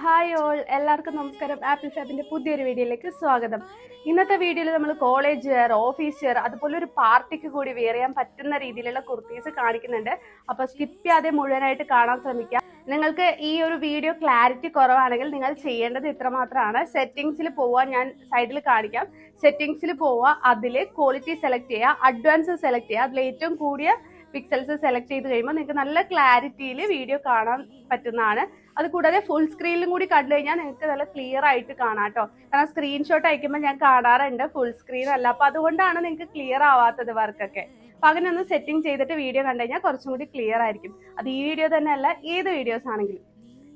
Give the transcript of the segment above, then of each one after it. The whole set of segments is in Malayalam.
ഹായ് ഓൾ, എല്ലാവർക്കും നമസ്കാരം. ആപ്പിൾ ഫാബിന്റെ പുതിയൊരു വീഡിയോയിലേക്ക് സ്വാഗതം. ഇന്നത്തെ വീഡിയോയിൽ നമ്മൾ കോളേജ് വെയർ, ഓഫീസ് വെയർ, അതുപോലെ ഒരു പാർട്ടിക്ക് കൂടി വെയർ ചെയ്യാൻ പറ്റുന്ന രീതിയിലുള്ള കുർത്തീസ് കാണിക്കുന്നുണ്ട്. അപ്പോൾ സ്കിപ്പ് ചെയ്യാതെ മുഴുവനായിട്ട് കാണാൻ ശ്രമിക്കുക. നിങ്ങൾക്ക് ഈ ഒരു വീഡിയോ ക്ലാരിറ്റി കുറവാണെങ്കിൽ നിങ്ങൾ ചെയ്യേണ്ടത് ഇത്രമാത്രമാണ്. സെറ്റിംഗ്സിൽ പോവുക, ഞാൻ സൈഡിൽ കാണിക്കാം. സെറ്റിംഗ്സിൽ പോവുക, അതിൽ ക്വാളിറ്റി സെലക്ട് ചെയ്യുക, അഡ്വാൻസ് സെലക്ട് ചെയ്യുക. അതിൽ ഏറ്റവും കൂടിയ പിക്സൽസ് സെലക്ട് ചെയ്ത് കഴിയുമ്പോൾ നിങ്ങൾക്ക് നല്ല ക്ലാരിറ്റിയിൽ വീഡിയോ കാണാൻ പറ്റുന്നതാണ്. അതുകൂടാതെ ഫുൾ സ്ക്രീനിലും കൂടി കണ്ടു കഴിഞ്ഞാൽ നിങ്ങൾക്ക് നല്ല ക്ലിയർ ആയിട്ട് കാണാം കേട്ടോ. കാരണം സ്ക്രീൻഷോട്ട് അയക്കുമ്പോൾ ഞാൻ കാണാറുണ്ട് ഫുൾ സ്ക്രീൻ അല്ല, അപ്പൊ അതുകൊണ്ടാണ് നിങ്ങൾക്ക് ക്ലിയർ ആവാത്തത് വർക്കൊക്കെ. അപ്പൊ അങ്ങനെ ഒന്ന് സെറ്റിംഗ് ചെയ്തിട്ട് വീഡിയോ കണ്ടു കഴിഞ്ഞാൽ കുറച്ചും കൂടി ക്ലിയർ ആയിരിക്കും. അത് ഈ വീഡിയോ തന്നെ അല്ല, ഏത് വീഡിയോസ് ആണെങ്കിലും.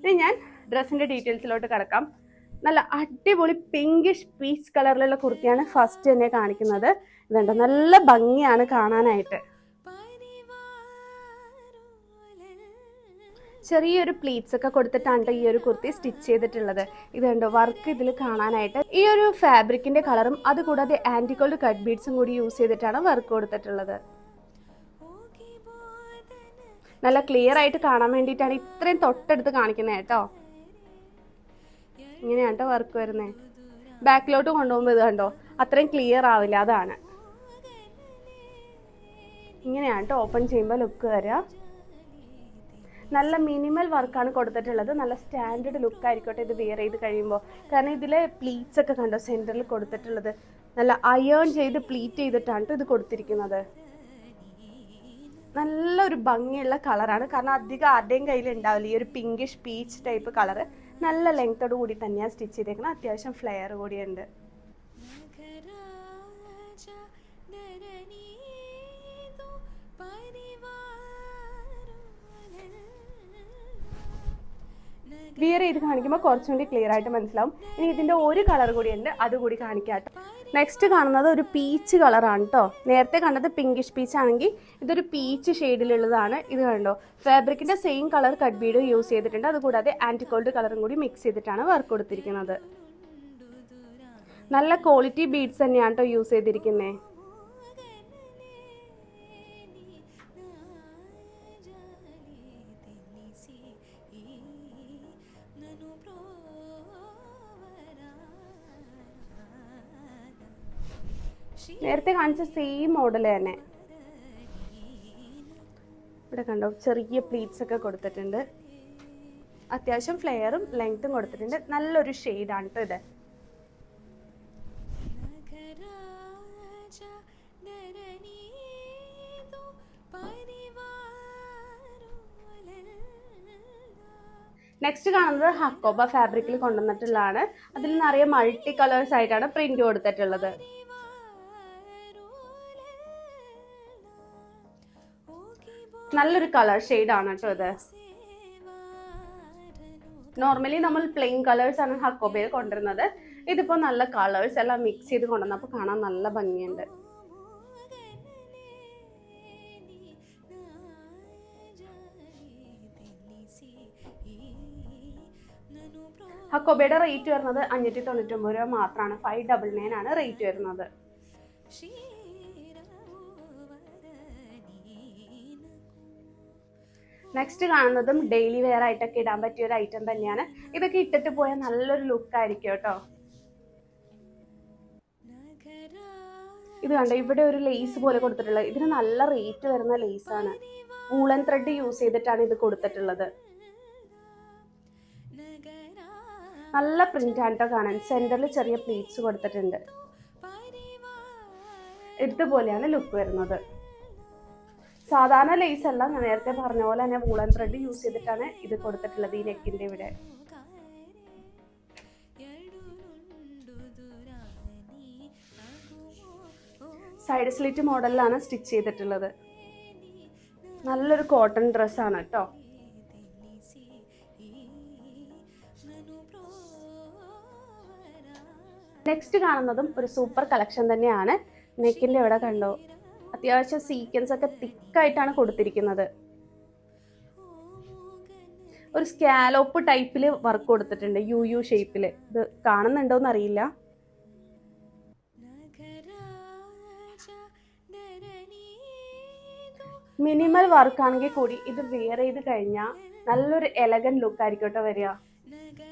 ഇനി ഞാൻ ഡ്രസ്സിന്റെ ഡീറ്റെയിൽസിലോട്ട് കിടക്കാം. നല്ല അടിപൊളി പിങ്കിഷ് പീച്ച് കളറിലുള്ള കുർത്തിയാണ് ഫസ്റ്റ് തന്നെ കാണിക്കുന്നത്. ഇതുണ്ട്, നല്ല ഭംഗിയാണ് കാണാനായിട്ട്. ചെറിയൊരു പ്ലീറ്റ്സ് ഒക്കെ കൊടുത്തിട്ടാണ് ഈ ഒരു കുർത്തി സ്റ്റിച്ച് ചെയ്തിട്ടുള്ളത്. ഇതുണ്ടോ വർക്ക് ഇതിൽ കാണാനായിട്ട്. ഈ ഒരു ഫാബ്രിക്കിന്റെ കളറും അതുകൂടാതെ ആന്റിഗോൾഡ് കട്ട് ബീഡ്സും കൂടി യൂസ് ചെയ്തിട്ടാണ് വർക്ക് കൊടുത്തിട്ടുള്ളത്. നല്ല ക്ലിയർ ആയിട്ട് കാണാൻ വേണ്ടിയിട്ടാണ് ഇത്രയും തൊട്ടടുത്ത് കാണിക്കുന്നത് കേട്ടോ. ഇങ്ങനെയാണ് കേട്ടോ വർക്ക് വരുന്നത്. ബാക്കിലോട്ട് കൊണ്ടുപോകുമ്പോൾ ഇത് കണ്ടോ അത്രയും ക്ലിയർ ആവില്ല, അതാണ്. ഇങ്ങനെയാണ് കേട്ടോ ഓപ്പൺ ചെയ്യുമ്പോൾ ലുക്ക് വരിക. നല്ല മിനിമൽ വർക്കാണ് കൊടുത്തിട്ടുള്ളത്. നല്ല സ്റ്റാൻഡേർഡ് ലുക്ക് ആയിരിക്കട്ടെ ഇത് വെയർ ചെയ്ത് കഴിയുമ്പോൾ. കാരണം ഇതിലെ പ്ലീറ്റ്സ് ഒക്കെ കണ്ടോ സെന്ററിൽ കൊടുത്തിട്ടുള്ളത്. നല്ല അയേൺ ചെയ്ത് പ്ലീറ്റ് ചെയ്തിട്ടാണ് ഇത് കൊടുത്തിരിക്കുന്നത്. നല്ലൊരു ഭംഗിയുള്ള കളറാണ്. കാരണം അധികം ആരുടെയും കയ്യിൽ ഉണ്ടാവില്ല ഈ ഒരു പിങ്കിഷ് പീച്ച് ടൈപ്പ് കളറ്. നല്ല ലെങ്ത്തോട് കൂടി തന്നെയാണ് സ്റ്റിച്ച് ചെയ്തേക്കുന്നത്. അത്യാവശ്യം ഫ്ലെയർ കൂടിയുണ്ട്. വിയർ ചെയ്ത് കാണിക്കുമ്പോൾ കുറച്ചും കൂടി ക്ലിയർ ആയിട്ട് മനസ്സിലാവും. ഇനി ഇതിൻ്റെ ഒരു കളർ കൂടിയുണ്ട്, അതുകൂടി കാണിക്കാം കേട്ടോ. നെക്സ്റ്റ് കാണുന്നത് ഒരു പീച്ച് കളറാണ് കേട്ടോ. നേരത്തെ കണ്ടത് പിങ്കിഷ് പീച്ച് ആണെങ്കിൽ ഇതൊരു പീച്ച് ഷെയ്ഡിലുള്ളതാണ്. ഇത് കണ്ടോ ഫാബ്രിക്കിന്റെ same colour cut bead use ചെയ്തിട്ടുണ്ട്. അതുകൂടാതെ ആന്റിഗോൾഡ് കളറും കൂടി മിക്സ് ചെയ്തിട്ടാണ് വർക്ക് കൊടുത്തിരിക്കുന്നത്. നല്ല ക്വാളിറ്റി ബീഡ്സ് തന്നെയാണ് കേട്ടോ യൂസ് ചെയ്തിരിക്കുന്നത്. നേരത്തെ കാണിച്ച സെയിം മോഡൽ തന്നെ. ഇവിടെ കണ്ടോ ചെറിയ പ്ലീറ്റ്സ് ഒക്കെ കൊടുത്തിട്ടുണ്ട്. അത്യാവശ്യം ഫ്ലെയറും ലെങ്ത്തും കൊടുത്തിട്ടുണ്ട്. നല്ലൊരു ഷെയ്ഡാണ് കേട്ടോ ഇത്. നെക്സ്റ്റ് കാണുന്നത് ഹക്കോബ ഫാബ്രിക്കിൽ കൊണ്ടുവന്നിട്ടുള്ളതാണ്. അതിൽ നിറയെ മൾട്ടി കളേഴ്സ് ആയിട്ടാണ് പ്രിന്റ് കൊടുത്തിട്ടുള്ളത്. നല്ലൊരു കളർ ഷെയ്ഡാണ് കേട്ടോ ഇത്. നോർമലി നമ്മൾ പ്ലെയിൻ കളേഴ്സ് ആണ് ഹക്കോബയിൽ കൊണ്ടുവരുന്നത്. ഇതിപ്പോ നല്ല കളേഴ്സ് എല്ലാം മിക്സ് ചെയ്ത് കൊണ്ടുവന്നപ്പോൾ കാണാൻ നല്ല ഭംഗിയുണ്ട്. ഹക്കോബയുടെ റേറ്റ് വരുന്നത് 599 രൂപ മാത്രമാണ്. 599 ആണ് റേറ്റ് വരുന്നത്. നെക്സ്റ്റ് കാണുന്നതും ഡെയിലി വെയർ ആയിട്ടൊക്കെ ഇടാൻ പറ്റിയ ഒരു ഐറ്റം തന്നെയാണ്. ഇതൊക്കെ ഇട്ടിട്ട് പോയാൽ നല്ലൊരു ലുക്ക് ആയിരിക്കും കേട്ടോ. ഇത് കണ്ടോ ഇവിടെ ഒരു ലേസ് പോലെ കൊടുത്തിട്ടുള്ളത്. ഇതിന് നല്ല റേറ്റ് വരുന്ന ലേസാണ്. വൂളൻ ത്രെഡ് യൂസ് ചെയ്തിട്ടാണ് ഇത് കൊടുത്തിട്ടുള്ളത്. നല്ല പ്രിന്റ് ആണ് കേട്ടോ കാണാൻ. സെന്ററിൽ ചെറിയ പ്ലീറ്റ്സ് കൊടുത്തിട്ടുണ്ട്. ഇതുപോലെയാണ് ലുക്ക് വരുന്നത്. സാധാരണ ലേസ് അല്ല, ഞാൻ നേരത്തെ പറഞ്ഞ പോലെ തന്നെ വൂളൻ ത്രെഡ് യൂസ് ചെയ്തിട്ടാണ് ഇത് കൊടുത്തിട്ടുള്ളത്. ഈ നെക്കിന്റെ ഇവിടെ സൈഡ് സ്ലിറ്റ് മോഡലിലാണ് സ്റ്റിച്ച് ചെയ്തിട്ടുള്ളത്. നല്ലൊരു കോട്ടൺ ഡ്രസ്സാണ് കേട്ടോ. നെക്സ്റ്റ് കാണുന്നതും ഒരു സൂപ്പർ കളക്ഷൻ തന്നെയാണ്. നെക്കിന്റെ ഇവിടെ കണ്ടോ അത്യാവശ്യം സീക്വൻസ് ഒക്കെ തിക്കായിട്ടാണ് കൊടുത്തിരിക്കുന്നത്. ഒരു സ്കാലോപ്പ് ടൈപ്പിൽ വർക്ക് കൊടുത്തിട്ടുണ്ട്, യു ഷേപ്പിൽ. ഇത് കാണുന്നുണ്ടോന്ന് അറിയില്ല. മിനിമൽ വർക്ക് ആണെങ്കിൽ കൂടി ഇത് വെയർ ചെയ്ത് കഴിഞ്ഞാൽ നല്ലൊരു എലഗന്റ് ലുക്ക് ആയിരിക്കും കേട്ടോ വരിക.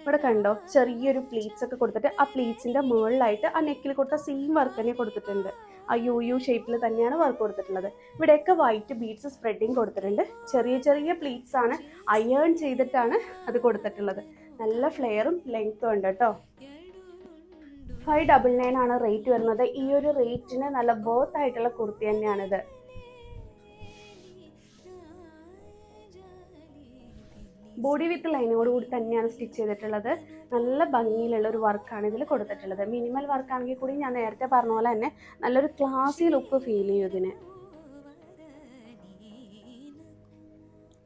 ഇവിടെ കണ്ടോ ചെറിയൊരു പ്ലീറ്റ്സ് ഒക്കെ കൊടുത്തിട്ട് ആ പ്ലീറ്റ്സിന്റെ മുകളിലായിട്ട് ആ നെക്കിൽ കൊടുത്ത സെയിം വർക്ക് തന്നെ കൊടുത്തിട്ടുണ്ട്. ആ യു ഷേപ്പിൽ തന്നെയാണ് വർക്ക് കൊടുത്തിട്ടുള്ളത്. ഇവിടെയൊക്കെ വൈറ്റ് ബീഡ്സ് സ്പ്രെഡിങ് കൊടുത്തിട്ടുണ്ട്. ചെറിയ ചെറിയ പ്ലീറ്റ്സ് ആണ്, അയേൺ ചെയ്തിട്ടാണ് അത് കൊടുത്തിട്ടുള്ളത്. നല്ല ഫ്ലെയറും ലെങ്ത്തും ഉണ്ട് കേട്ടോ. 599 ആണ് റേറ്റ് വരുന്നത്. ഈ ഒരു റേറ്റിന് നല്ല വർത്ത് ആയിട്ടുള്ള കുർത്തി തന്നെയാണിത്. ബോഡി വിത്ത് ലൈനോട് കൂടി തന്നെയാണ് സ്റ്റിച്ച് ചെയ്തിട്ടുള്ളത്. നല്ല ഭംഗിയിലുള്ള ഒരു വർക്കാണ് ഇതിൽ കൊടുത്തിട്ടുള്ളത്. മിനിമൽ വർക്കാണെങ്കിൽ കൂടി ഞാൻ നേരത്തെ പറഞ്ഞ പോലെ തന്നെ നല്ലൊരു ക്ലാസി ലുക്ക് ഫീൽ ചെയ്യും ഇതിന്.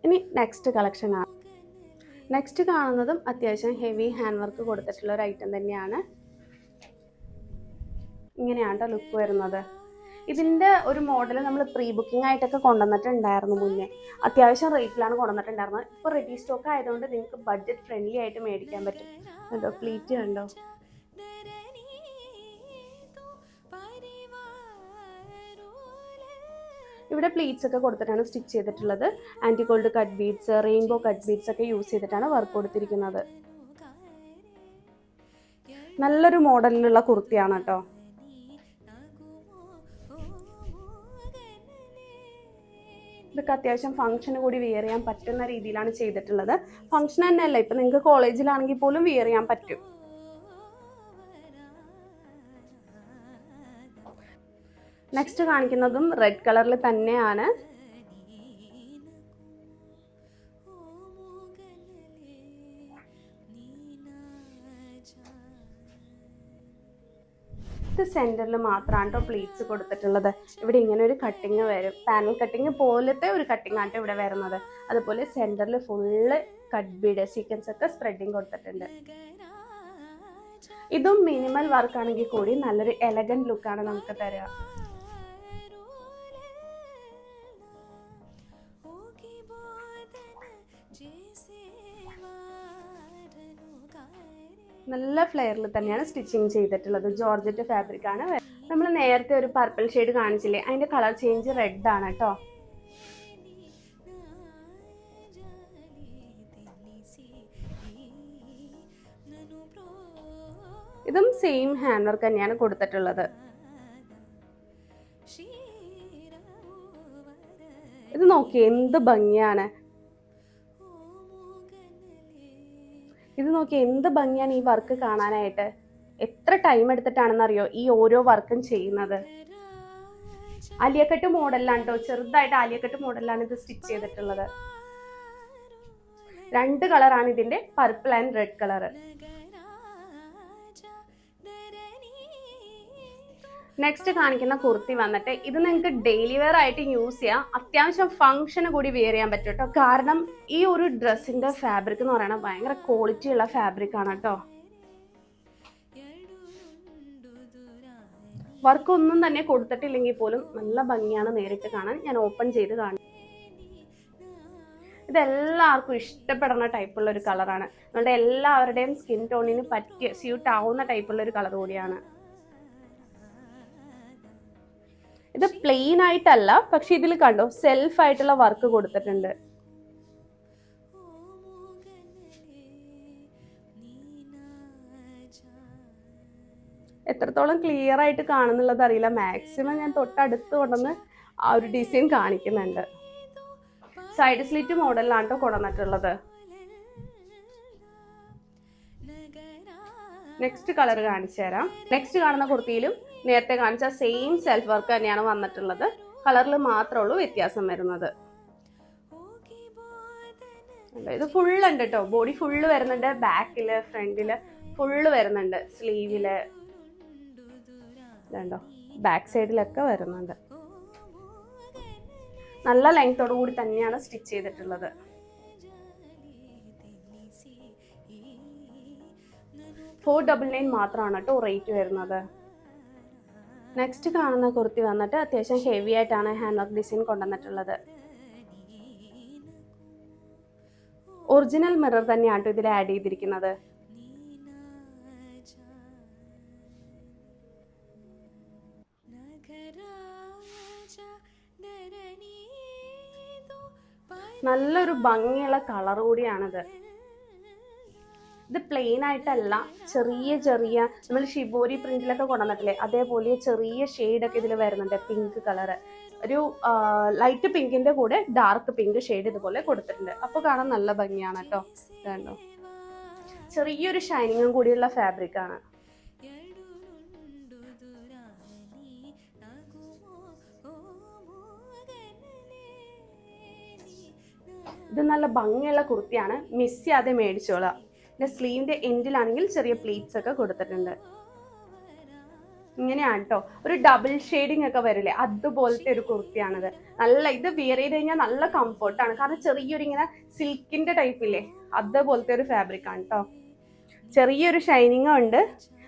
ഇനി നെക്സ്റ്റ് കളക്ഷൻ കാണാം. നെക്സ്റ്റ് കാണുന്നതും അത്യാവശ്യം ഹെവി ഹാൻഡ് വർക്ക് കൊടുത്തിട്ടുള്ള ഒരു ഐറ്റം തന്നെയാണ്. ഇങ്ങനെയാണ് ലുക്ക് വരുന്നത്. ഇതിൻ്റെ ഒരു മോഡൽ നമ്മൾ പ്രീ ബുക്കിംഗ് ആയിട്ടൊക്കെ കൊണ്ടുവന്നിട്ടുണ്ടായിരുന്നു മുന്നേ. അത്യാവശ്യം റേറ്റിലാണ് കൊണ്ടുവന്നിട്ടുണ്ടായിരുന്നത്. ഇപ്പോൾ റെഡി സ്റ്റോക്ക് ആയതുകൊണ്ട് നിങ്ങൾക്ക് ബഡ്ജറ്റ് ഫ്രണ്ട്ലി ആയിട്ട് മേടിക്കാൻ പറ്റും. കണ്ടോ പ്ലീറ്റ് കണ്ടോ. ഇവിടെ പ്ലീറ്റ്സ് ഒക്കെ കൊടുത്തിട്ടാണ് സ്റ്റിച്ച് ചെയ്തിട്ടുള്ളത്. Anti gold cut beads, rainbow cut beads ഒക്കെ യൂസ് ചെയ്തിട്ടാണ് വർക്ക് കൊടുത്തിരിക്കുന്നത്. നല്ലൊരു മോഡലിലുള്ള കുർത്തിയാണ് കേട്ടോ. ഇതൊക്കെ അത്യാവശ്യം ഫംഗ്ഷന് കൂടി വെയർ ചെയ്യാൻ പറ്റുന്ന രീതിയിലാണ് ചെയ്തിട്ടുള്ളത്. ഫംഗ്ഷൻ തന്നെയല്ല, ഇപ്പം നിങ്ങൾക്ക് കോളേജിലാണെങ്കിൽ പോലും വെയർ ചെയ്യാൻ പറ്റും. നെക്സ്റ്റ് കാണിക്കുന്നതും റെഡ് കളറിൽ തന്നെയാണ്. ഇത് സെന്ററിൽ മാത്രമാണ് കേട്ടോ പ്ലീറ്റ്സ് കൊടുത്തിട്ടുള്ളത്. ഇവിടെ ഇങ്ങനെ ഒരു കട്ടിങ് വരും, പാനൽ കട്ടിങ് പോലത്തെ ഒരു കട്ടിങ് ആണ് ഇവിടെ വരുന്നത്. അതുപോലെ സെന്ററിൽ ഫുള്ള് കട്ട് ബീഡ് സീക്വൻസ് ഒക്കെ സ്പ്രെഡിങ് കൊടുത്തിട്ടുണ്ട്. ഇതും മിനിമൽ വർക്ക് ആണെങ്കിൽ കൂടി നല്ലൊരു എലഗന്റ് ലുക്കാണ് നമുക്ക് തരിക. നല്ല ഫ്ലെയറിൽ തന്നെയാണ് സ്റ്റിച്ചിങ് ചെയ്തിട്ടുള്ളത്. ജോർജറ്റ് ഫാബ്രിക് ആണ്. നമ്മൾ നേരത്തെ ഒരു പർപ്പിൾ ഷെയ്ഡ് കാണിച്ചില്ലേ, അതിന്റെ കളർ ചേഞ്ച് റെഡ് ആണ് കേട്ടോ. ഇതും സെയിം ഹാൻഡ് വർക്ക് തന്നെയാണ് കൊടുത്തിട്ടുള്ളത്. ഇത് നോക്കി എന്ത് ഭംഗിയാണ്. ഇത് നോക്കി എന്ത് ഭംഗിയാണ് ഈ വർക്ക് കാണാനായിട്ട്. എത്ര ടൈം എടുത്തിട്ടാണെന്നറിയോ ഈ ഓരോ വർക്കും ചെയ്യുന്നത്. ആലിയക്കട്ട് മോഡലിലാണ് കേട്ടോ, ചെറുതായിട്ട് ആലിയക്കട്ട് മോഡലിലാണ് ഇത് സ്റ്റിച്ച് ചെയ്തിട്ടുള്ളത്. 2 കളറാണ് ഇതിന്റെ, purple and red colour. Next കാണിക്കുന്ന കുർത്തി വന്നിട്ട് ഇത് നിങ്ങൾക്ക് ഡെയിലി വെയർ ആയിട്ട് യൂസ് ചെയ്യാം. അത്യാവശ്യം ഫംഗ്ഷന് കൂടി വെയർ ചെയ്യാൻ പറ്റും കേട്ടോ. കാരണം ഈ ഒരു ഡ്രസ്സിന്റെ ഫാബ്രിക് എന്ന് പറയുന്നത് ഭയങ്കര ക്വാളിറ്റി ഉള്ള ഫാബ്രിക് ആണ് കേട്ടോ. വർക്ക് ഒന്നും തന്നെ കൊടുത്തിട്ടില്ലെങ്കിൽ പോലും നല്ല ഭംഗിയാണ് നേരിട്ട് കാണാൻ. ഞാൻ ഓപ്പൺ ചെയ്ത് കാണും. ഇതെല്ലാവർക്കും ഇഷ്ടപ്പെടുന്ന ടൈപ്പുള്ള ഒരു കളറാണ്. നമ്മുടെ എല്ലാവരുടെയും സ്കിൻ ടോണിന് പറ്റിയ സ്യൂട്ട് ആവുന്ന ടൈപ്പുള്ള ഒരു കളർ കൂടിയാണ്. ഇത് പ്ലെയിൻ ആയിട്ടല്ല, പക്ഷെ ഇതിൽ കണ്ടോ സെൽഫ് ആയിട്ടുള്ള വർക്ക് കൊടുത്തിട്ടുണ്ട്. എത്രത്തോളം ക്ലിയർ ആയിട്ട് കാണുന്നുള്ളത് അറിയില്ല. മാക്സിമം ഞാൻ തൊട്ടടുത്ത് കൊണ്ടുവന്ന് ആ ഒരു ഡിസൈൻ കാണിക്കുന്നുണ്ട്. സൈഡ് സ്ലിറ്റ് മോഡലിലാണ് കേട്ടോ കൊണ്ടുവന്നിട്ടുള്ളത്. നെക്സ്റ്റ് കളർ കാണിച്ചു തരാം. നെക്സ്റ്റ് കാണുന്ന കുർത്തിയിലും നേരത്തെ കാണിച്ച സെയിം സെൽഫ് വർക്ക് തന്നെയാണ് വന്നിട്ടുള്ളത്. കളറിൽ മാത്രമേ ഉള്ളൂ വ്യത്യാസം വരുന്നത്. ഇത് ഫുള്ള് ഉണ്ട് കേട്ടോ. ബോഡി ഫുള്ള് വരുന്നുണ്ട്. ബാക്കില് ഫ്രണ്ടില് ഫുള്ള് വരുന്നുണ്ട്. സ്ലീവില് ഇതുണ്ടോ, ബാക്ക് സൈഡിലൊക്കെ വരുന്നുണ്ട്. നല്ല ലെങ്തോടു കൂടി തന്നെയാണ് സ്റ്റിച്ച് ചെയ്തിട്ടുള്ളത്. $499 മാത്രമാണ് കേട്ടോ റേറ്റ് വരുന്നത്. നെക്സ്റ്റ് കാണുന്ന കുർത്തി വന്നിട്ട് അത്യാവശ്യം ഹെവി ആയിട്ടാണ് ഹാൻഡ് വർക്ക് ഡിസൈൻ കൊണ്ടുവന്നിട്ടുള്ളത്. ഒറിജിനൽ മിറർ തന്നെയാണ് ഇതിൽ ആഡ് ചെയ്തിരിക്കുന്നത്. നല്ലൊരു ഭംഗിയുള്ള കളർ കൂടിയാണിത്. ഇത് പ്ലെയിൻ ആയിട്ടല്ല, ചെറിയ ചെറിയ നമ്മൾ ഷിബോരി പ്രിന്റിലൊക്കെ കൊണ്ടുവന്നിട്ടില്ലേ, അതേപോലെ ചെറിയ ഷെയ്ഡൊക്കെ ഇതിൽ വരുന്നുണ്ട്. പിങ്ക് കളർ, ഒരു ലൈറ്റ് പിങ്കിന്റെ കൂടെ ഡാർക്ക് പിങ്ക് ഷെയ്ഡ് ഇതുപോലെ കൊടുത്തിട്ടുണ്ട്. അപ്പോൾ കാണാൻ നല്ല ഭംഗിയാണ് കേട്ടോ. കണ്ടോ, ചെറിയൊരു ഷൈനിങ്ങും കൂടിയുള്ള ഫാബ്രിക് ആണ്. ഇത് നല്ല ഭംഗിയുള്ള കുർത്തിയാണ്, മിസ് ചെയ്യാതെ മേടിച്ചോളാം. പിന്നെ സ്ലീവിന്റെ എൻഡിലാണെങ്കിൽ ചെറിയ പ്ലീറ്റ്സ് ഒക്കെ കൊടുത്തിട്ടുണ്ട്. ഇങ്ങനെയാണ് കേട്ടോ, ഒരു ഡബിൾ ഷെയ്ഡിങ് ഒക്കെ വരില്ലേ, അതുപോലത്തെ ഒരു കുർത്തിയാണിത്. നല്ല, ഇത് വിയർ ചെയ്ത് കഴിഞ്ഞാൽ നല്ല കംഫർട്ടാണ്. കാരണം ചെറിയൊരു ഇങ്ങനെ സിൽക്കിന്റെ ടൈപ്പില്ലേ, അതുപോലത്തെ ഒരു ഫാബ്രിക് ആണ് കേട്ടോ. ചെറിയൊരു ഷൈനിങ്ങും ഉണ്ട്.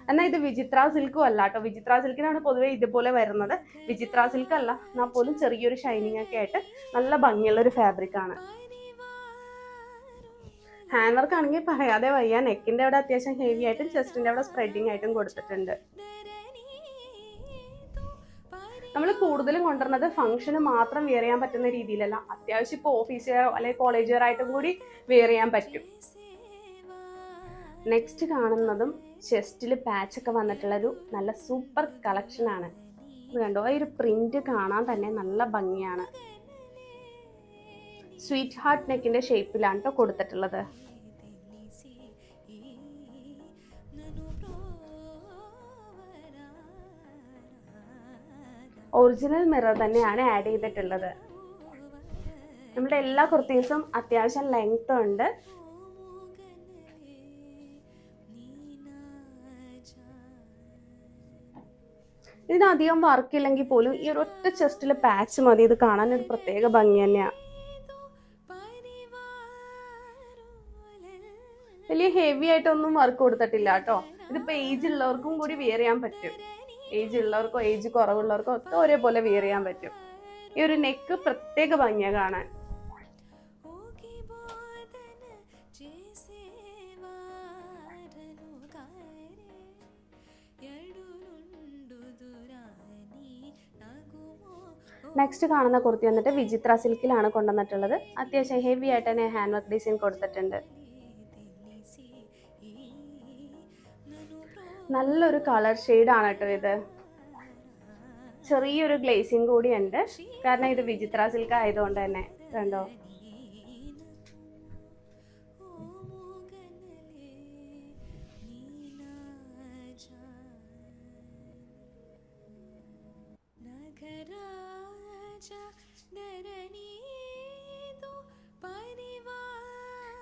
എന്നാൽ ഇത് വിചിത്ര സിൽക്കും അല്ല കേട്ടോ. വിചിത്ര സിൽക്കിനാണ് പൊതുവെ ഇതുപോലെ വരുന്നത്. വിചിത്ര സിൽക്ക് അല്ല, എന്നാൽ പോലും ചെറിയൊരു ഷൈനിങ് ഒക്കെ ആയിട്ട് നല്ല ഭംഗിയുള്ള ഒരു ഫാബ്രിക് ആണ്. ഹാൻഡ് വർക്ക് ആണെങ്കിൽ പറയാതെ വയ്യ. നെക്കിന്റെ അവിടെ അത്യാവശ്യം ഹെവി ആയിട്ടും ചെസ്റ്റിന്റെ അവിടെ സ്പ്രെഡിങ് ആയിട്ടും കൊടുത്തിട്ടുണ്ട്. നമ്മൾ കൂടുതലും കൊണ്ടുവരുന്നത് ഫംഗ്ഷന് മാത്രം വെയർ ചെയ്യാൻ പറ്റുന്ന രീതിയിലല്ല, അത്യാവശ്യം ഇപ്പോൾ ഓഫീസുകാരോ അല്ലെങ്കിൽ കോളേജുകാരായിട്ടും കൂടി വെയർ ചെയ്യാൻ പറ്റും. നെക്സ്റ്റ് കാണുന്നതും ചെസ്റ്റിൽ പാച്ചൊക്കെ വന്നിട്ടുള്ളൊരു നല്ല സൂപ്പർ കളക്ഷനാണ്. ഇത് കണ്ടോ, ഈ ഒരു പ്രിന്റ് കാണാൻ തന്നെ നല്ല ഭംഗിയാണ്. സ്വീറ്റ് ഹാർട്ട് നെക്കിന്റെ ഷേപ്പിലാണ് കേട്ടോ കൊടുത്തിട്ടുള്ളത്. ഒറിജിനൽ മിറർ തന്നെയാണ് ആഡ് ചെയ്തിട്ടുള്ളത്. നമ്മുടെ എല്ലാ കുർത്തീസും അത്യാവശ്യം ലെങ്ത് ഉണ്ട്. ഇതിനധികം വർക്ക് ഇല്ലെങ്കിൽ പോലും ഈ ഒരു ഒറ്റ ചെസ്റ്റിൽ പാച്ച് മതി ഇത് കാണാൻ ഒരു പ്രത്യേക ഭംഗി തന്നെയാണ്. വലിയ ഹെവി ആയിട്ടൊന്നും വർക്ക് കൊടുത്തിട്ടില്ല കേട്ടോ. ഇതിപ്പോ ഏജ് ഉള്ളവർക്കും കൂടി വെയർ ചെയ്യാൻ പറ്റും. ഏജ് ഉള്ളവർക്കോ ഏജ് കുറവുള്ളവർക്കോ ഒക്കെ ഒരേപോലെ വെയർ ചെയ്യാൻ പറ്റും. ഈ ഒരു നെക്ക് പ്രത്യേക ഭംഗിയാ കാണാൻ. നെക്സ്റ്റ് കാണുന്ന കുർത്തി വന്നിട്ട് വിചിത്ര സിൽക്കിലാണ് കൊണ്ടുവന്നിട്ടുള്ളത്. അത്യാവശ്യം ഹെവി ആയിട്ട് തന്നെ ഹാൻഡ് വർക്ക് ഡിസൈൻ കൊടുത്തിട്ടുണ്ട്. നല്ലൊരു കളർ ഷെയ്ഡാണ് കേട്ടോ ഇത്. ചെറിയൊരു ഗ്ലേസിങ് കൂടി ഉണ്ട്, കാരണം ഇത് വിചിത്ര സിൽക്ക് ആയതുകൊണ്ട് തന്നെ. കണ്ടോ,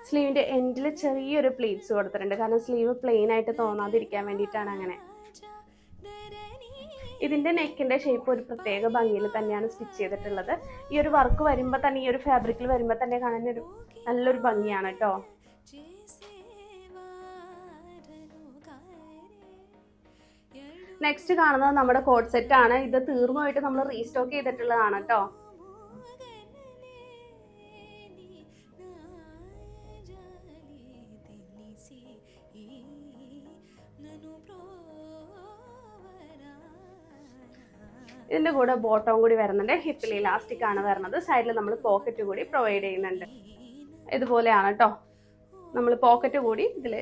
സ്ലീവിന്റെ എൻഡിൽ ചെറിയൊരു പ്ലീറ്റ്സ് കൊടുത്തിട്ടുണ്ട്, കാരണം സ്ലീവ് പ്ലെയിൻ ആയിട്ട് തോന്നാതിരിക്കാൻ വേണ്ടിയിട്ടാണ് അങ്ങനെ. ഇതിന്റെ നെക്കിന്റെ ഷേപ്പ് ഒരു പ്രത്യേക ഭംഗിയിൽ തന്നെയാണ് സ്റ്റിച്ച് ചെയ്തിട്ടുള്ളത്. ഈ ഒരു വർക്ക് വരുമ്പോൾ തന്നെ, ഈ ഒരു ഫാബ്രിക്കിൽ വരുമ്പോൾ തന്നെ കാണാൻ ഒരു നല്ലൊരു ഭംഗിയാണ് കേട്ടോ. നെക്സ്റ്റ് കാണുന്നത് നമ്മുടെ കോട്ട് സെറ്റ് ആണ്. ഇത് തീർന്നു പോയിട്ട് നമ്മൾ റീസ്റ്റോക്ക് ചെയ്തിട്ടുള്ളതാണ് കേട്ടോ. ഇതിന്റെ കൂടെ ബോട്ടം കൂടി വരുന്നുണ്ട്. ഹിപ്പിൽ ഇലാസ്റ്റിക് ആണ് വരുന്നത്. സൈഡിൽ നമ്മൾ പോക്കറ്റ് കൂടി പ്രൊവൈഡ് ചെയ്യുന്നുണ്ട്. ഇതുപോലെയാണ് കേട്ടോ, നമ്മൾ പോക്കറ്റ് കൂടി ഇതിൽ